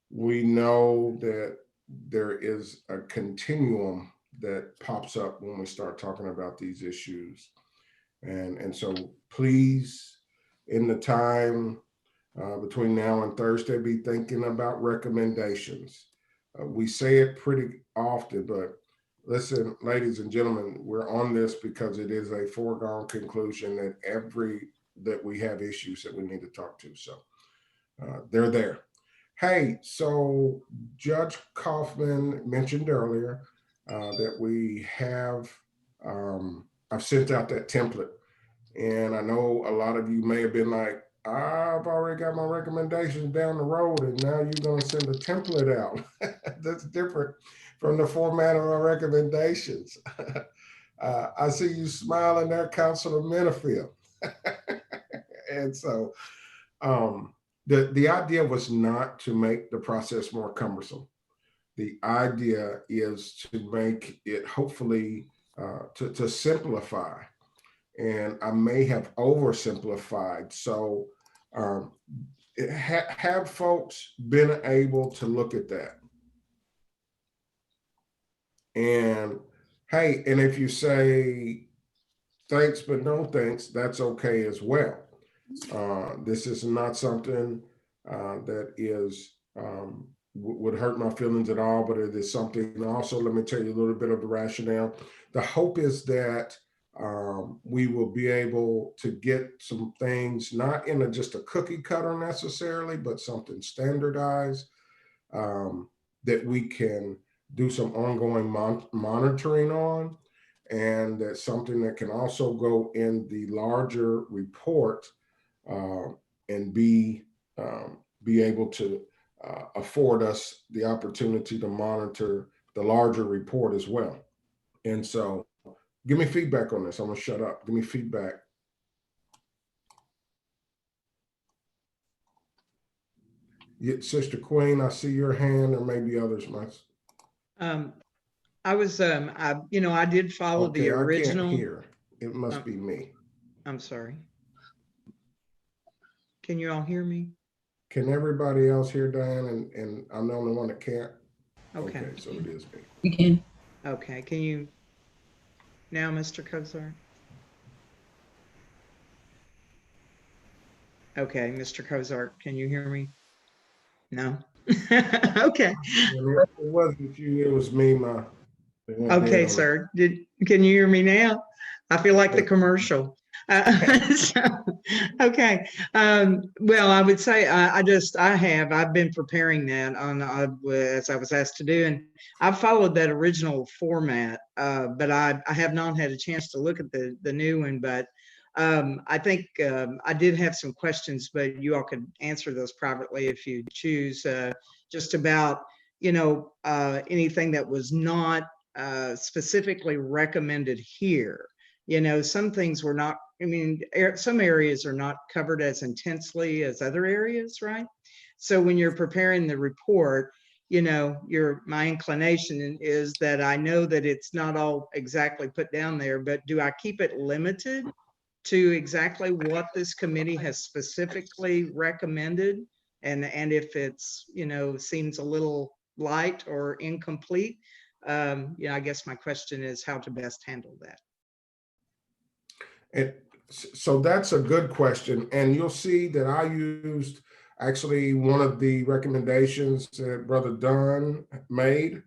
Speaker 2: we know that there is a continuum that pops up when we start talking about these issues, and so please, in the time between now and Thursday, be thinking about recommendations. We say it pretty often, but listen, ladies and gentlemen, we're on this because it is a foregone conclusion that we have issues that we need to talk to. So they're there. Hey, so Judge Kaufman mentioned earlier that we have, I've sent out that template, and I know a lot of you may have been like, I've already got my recommendations down the road, and now you're going to send a template out. That's different from the format of my recommendations. I see you smiling there, Councilor Minifield. And so the idea was not to make the process more cumbersome. The idea is to make it hopefully to simplify. And I may have oversimplified. So have folks been able to look at that? And hey, and if you say thanks, but no thanks, that's okay as well. This is not something that is would hurt my feelings at all, but it is something also, let me tell you a little bit of the rationale. The hope is that we will be able to get some things, not in just a cookie cutter necessarily, but something standardized that we can do some ongoing monitoring on, and that's something that can also go in the larger report and be able to afford us the opportunity to monitor the larger report as well. And so give me feedback on this. I'm gonna shut up. Give me feedback. Yeah, Sister Queen, I see your hand. There may be others, Mike.
Speaker 11: I was, I did follow the original.
Speaker 2: I can't hear. It must be me.
Speaker 11: I'm sorry. Can you all hear me?
Speaker 2: Can everybody else hear Diane? And I'm the only one that can't?
Speaker 11: Okay.
Speaker 2: Okay, so it is me.
Speaker 8: We can.
Speaker 11: Okay, can you now, Mr. Cozart? Okay, Mr. Cozart, can you hear me? No? Okay.
Speaker 2: It wasn't you, it was me,
Speaker 11: Okay, sir. Can you hear me now? I feel like the commercial. Okay. Well, I would say I've been preparing that as I was asked to do, and I've followed that original format, but I have not had a chance to look at the new one. But I think I did have some questions, but you all could answer those privately if you choose, just about, anything that was not specifically recommended here. Some things were not, some areas are not covered as intensely as other areas, right? So when you're preparing the report, my inclination is that I know that it's not all exactly put down there, but do I keep it limited to exactly what this committee has specifically recommended? And if it's, seems a little light or incomplete, I guess my question is how to best handle that.
Speaker 2: And so that's a good question. And you'll see that I used actually one of the recommendations that Brother Dunn made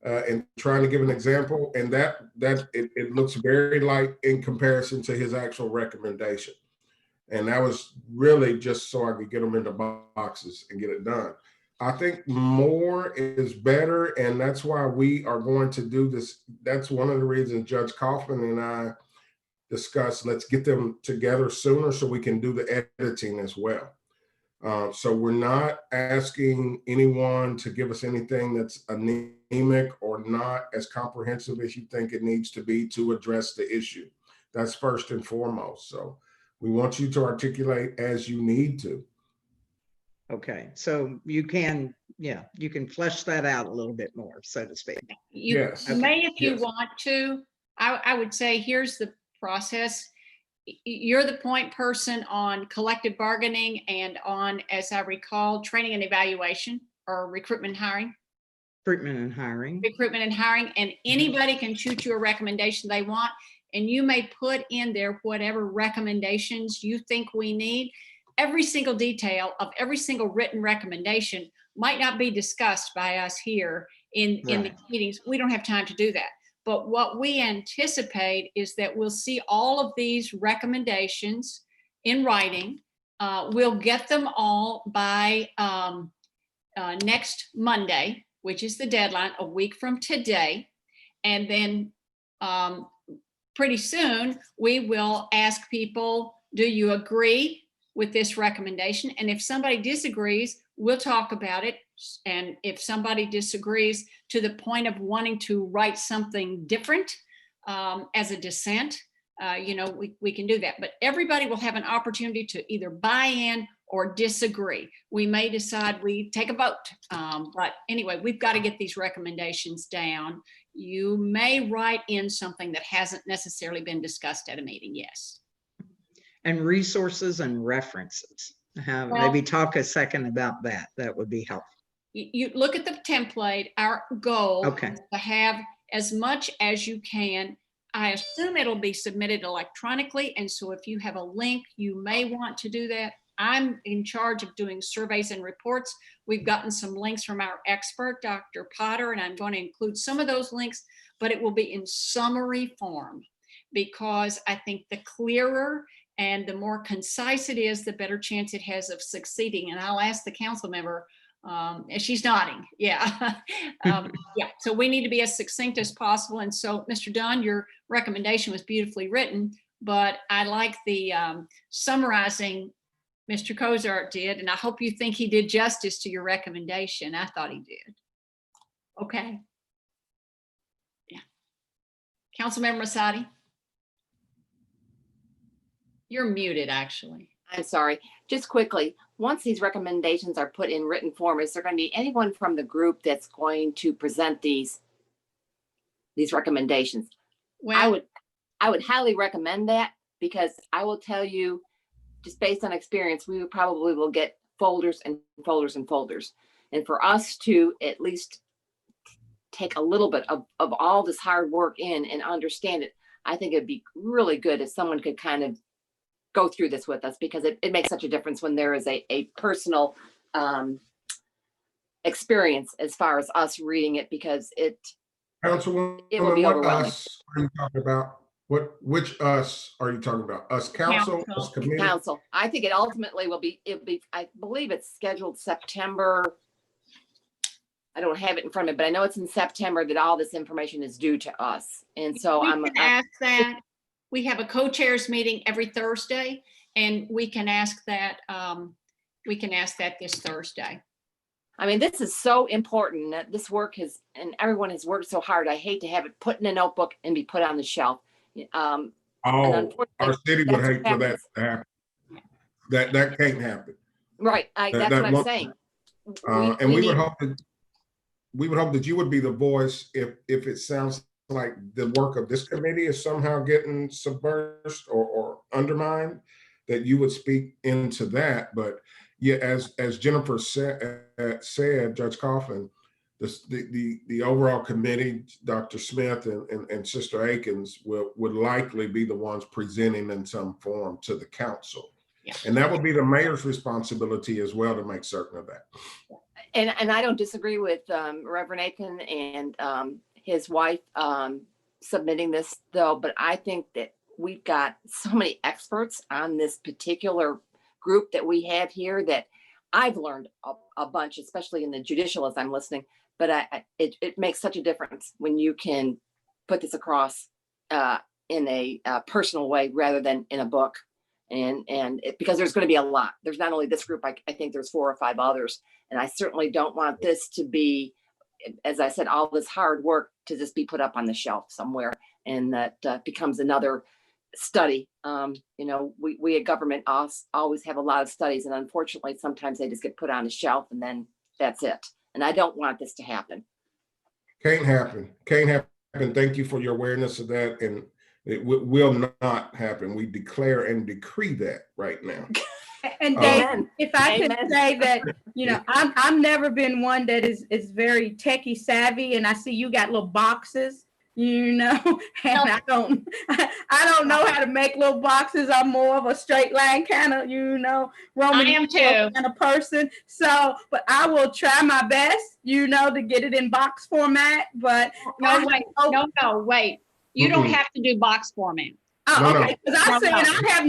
Speaker 2: in trying to give an example. And that it looks very light in comparison to his actual recommendation. And that was really just so I could get them into boxes and get it done. I think more is better, and that's why we are going to do this. That's one of the reasons Judge Kaufman and I discussed, let's get them together sooner so we can do the editing as well. So we're not asking anyone to give us anything that's anemic or not as comprehensive as you think it needs to be to address the issue. That's first and foremost. So we want you to articulate as you need to.
Speaker 11: Okay, so you can flesh that out a little bit more, so to speak.
Speaker 1: You may, if you want to. I would say, here's the process. You're the point person on collective bargaining and on, as I recall, training and evaluation, or recruitment and hiring.
Speaker 11: Recruitment and hiring.
Speaker 1: Recruitment and hiring, and anybody can shoot you a recommendation they want, and you may put in there whatever recommendations you think we need. Every single detail of every single written recommendation might not be discussed by us here in the meetings. We don't have time to do that. But what we anticipate is that we'll see all of these recommendations in writing. We'll get them all by next Monday, which is the deadline, a week from today. And then pretty soon we will ask people, do you agree with this recommendation? And if somebody disagrees, we'll talk about it. And if somebody disagrees to the point of wanting to write something different as a dissent, we can do that. But everybody will have an opportunity to either buy in or disagree. We may decide we take a vote. But anyway, we've got to get these recommendations down. You may write in something that hasn't necessarily been discussed at a meeting, yes.
Speaker 11: And resources and references. Maybe talk a second about that. That would be helpful.
Speaker 1: You look at the template. Our goal is to have as much as you can. I assume it'll be submitted electronically. And so if you have a link, you may want to do that. I'm in charge of doing surveys and reports. We've gotten some links from our expert, Dr. Potter, and I'm going to include some of those links, but it will be in summary form, because I think the clearer and the more concise it is, the better chance it has of succeeding. And I'll ask the council member, and she's nodding, yeah. Yeah, so we need to be as succinct as possible. And so, Mr. Dunn, your recommendation was beautifully written, but I like the summarizing Mr. Cozart did, and I hope you think he did justice to your recommendation. I thought he did. Okay. Yeah. Councilmember Masadi. You're muted, actually.
Speaker 15: I'm sorry. Just quickly, once these recommendations are put in written form, is there going to be anyone from the group that's going to present these recommendations?
Speaker 1: Well,
Speaker 15: I would highly recommend that, because I will tell you, just based on experience, we probably will get folders and folders and folders. And for us to at least take a little bit of all this hard work in and understand it, I think it'd be really good if someone could kind of go through this with us, because it makes such a difference when there is a personal experience as far as us reading it, because it
Speaker 2: Councilwoman,
Speaker 15: will be
Speaker 2: what
Speaker 15: overwhelming.
Speaker 2: us are you talking about? Which us are you talking about? Us council, us committee?
Speaker 15: Council. I think it ultimately will be, I believe it's scheduled September. I don't have it in front of me, but I know it's in September that all this information is due to us. And so
Speaker 1: We can ask that. We have a co-chairs meeting every Thursday, and we can ask that this Thursday.
Speaker 15: I mean, this is so important that this work has, and everyone has worked so hard. I hate to have it put in a notebook and be put on the shelf.
Speaker 2: Oh, our city would hate for that to happen. That can't happen.
Speaker 15: Right, that's what I'm saying.
Speaker 2: And we would hope that you would be the voice if it sounds like the work of this committee is somehow getting submerged or undermined, that you would speak into that. But yeah, as Jennifer said, Judge Coffin, the overall committee, Dr. Smith and Sister Akins would likely be the ones presenting in some form to the council.
Speaker 1: Yeah.
Speaker 2: And that would be the mayor's responsibility as well to make certain of that.
Speaker 15: And I don't disagree with Reverend Aiken and his wife submitting this though, but I think that we've got so many experts on this particular group that we have here that I've learned a bunch, especially in the judicial as I'm listening, but it makes such a difference when you can put this across in a personal way rather than in a book. Because there's going to be a lot. There's not only this group, I think there's 4 or 5 others. And I certainly don't want this to be, as I said, all this hard work to just be put up on the shelf somewhere. And that becomes another study. We at government always have a lot of studies. And unfortunately, sometimes they just get put on a shelf and then that's it. And I don't want this to happen.
Speaker 2: Can't happen. Thank you for your awareness of that. And it will not happen. We declare and decree that right now.
Speaker 5: And Dave, if I could say that, I've never been one that is very techie savvy, and I see you got little boxes, and I don't know how to make little boxes. I'm more of a straight line kind of, Roman
Speaker 1: I am too.
Speaker 5: kind of person. So, but I will try my best, to get it in box format. But
Speaker 1: wait. You don't have to do box format.
Speaker 5: Oh, okay. Because I have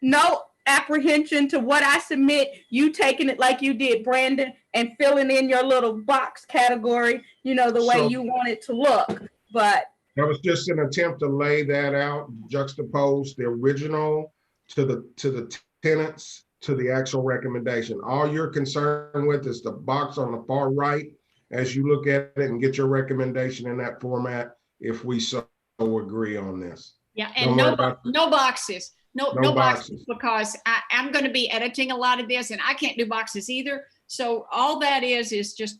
Speaker 5: no apprehension to what I submit. You taking it like you did, Brandon, and filling in your little box category, the way you want it to look. But
Speaker 2: that was just an attempt to lay that out, juxtapose the original to the tenants to the actual recommendation. All you're concerned with is the box on the far right as you look at it and get your recommendation in that format. If we so agree on this.
Speaker 1: Yeah, and no boxes. No boxes, because I'm going to be editing a lot of this and I can't do boxes either. So all that is just,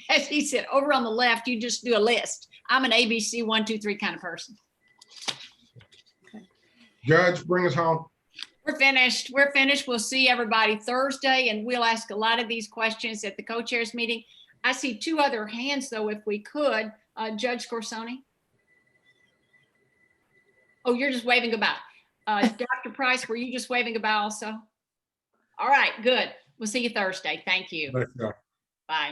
Speaker 1: as he said, over on the left, you just do a list. I'm an ABC 1, 2, 3 kind of person.
Speaker 2: Okay. Judge, bring us home.
Speaker 1: We're finished. We'll see everybody Thursday, and we'll ask a lot of these questions at the co-chairs meeting. I see 2 other hands though, if we could. Judge Corsoni. Oh, you're just waving goodbye. Dr. Price, were you just waving goodbye also? All right, good. We'll see you Thursday. Thank you.
Speaker 2: Let's go.
Speaker 1: Bye.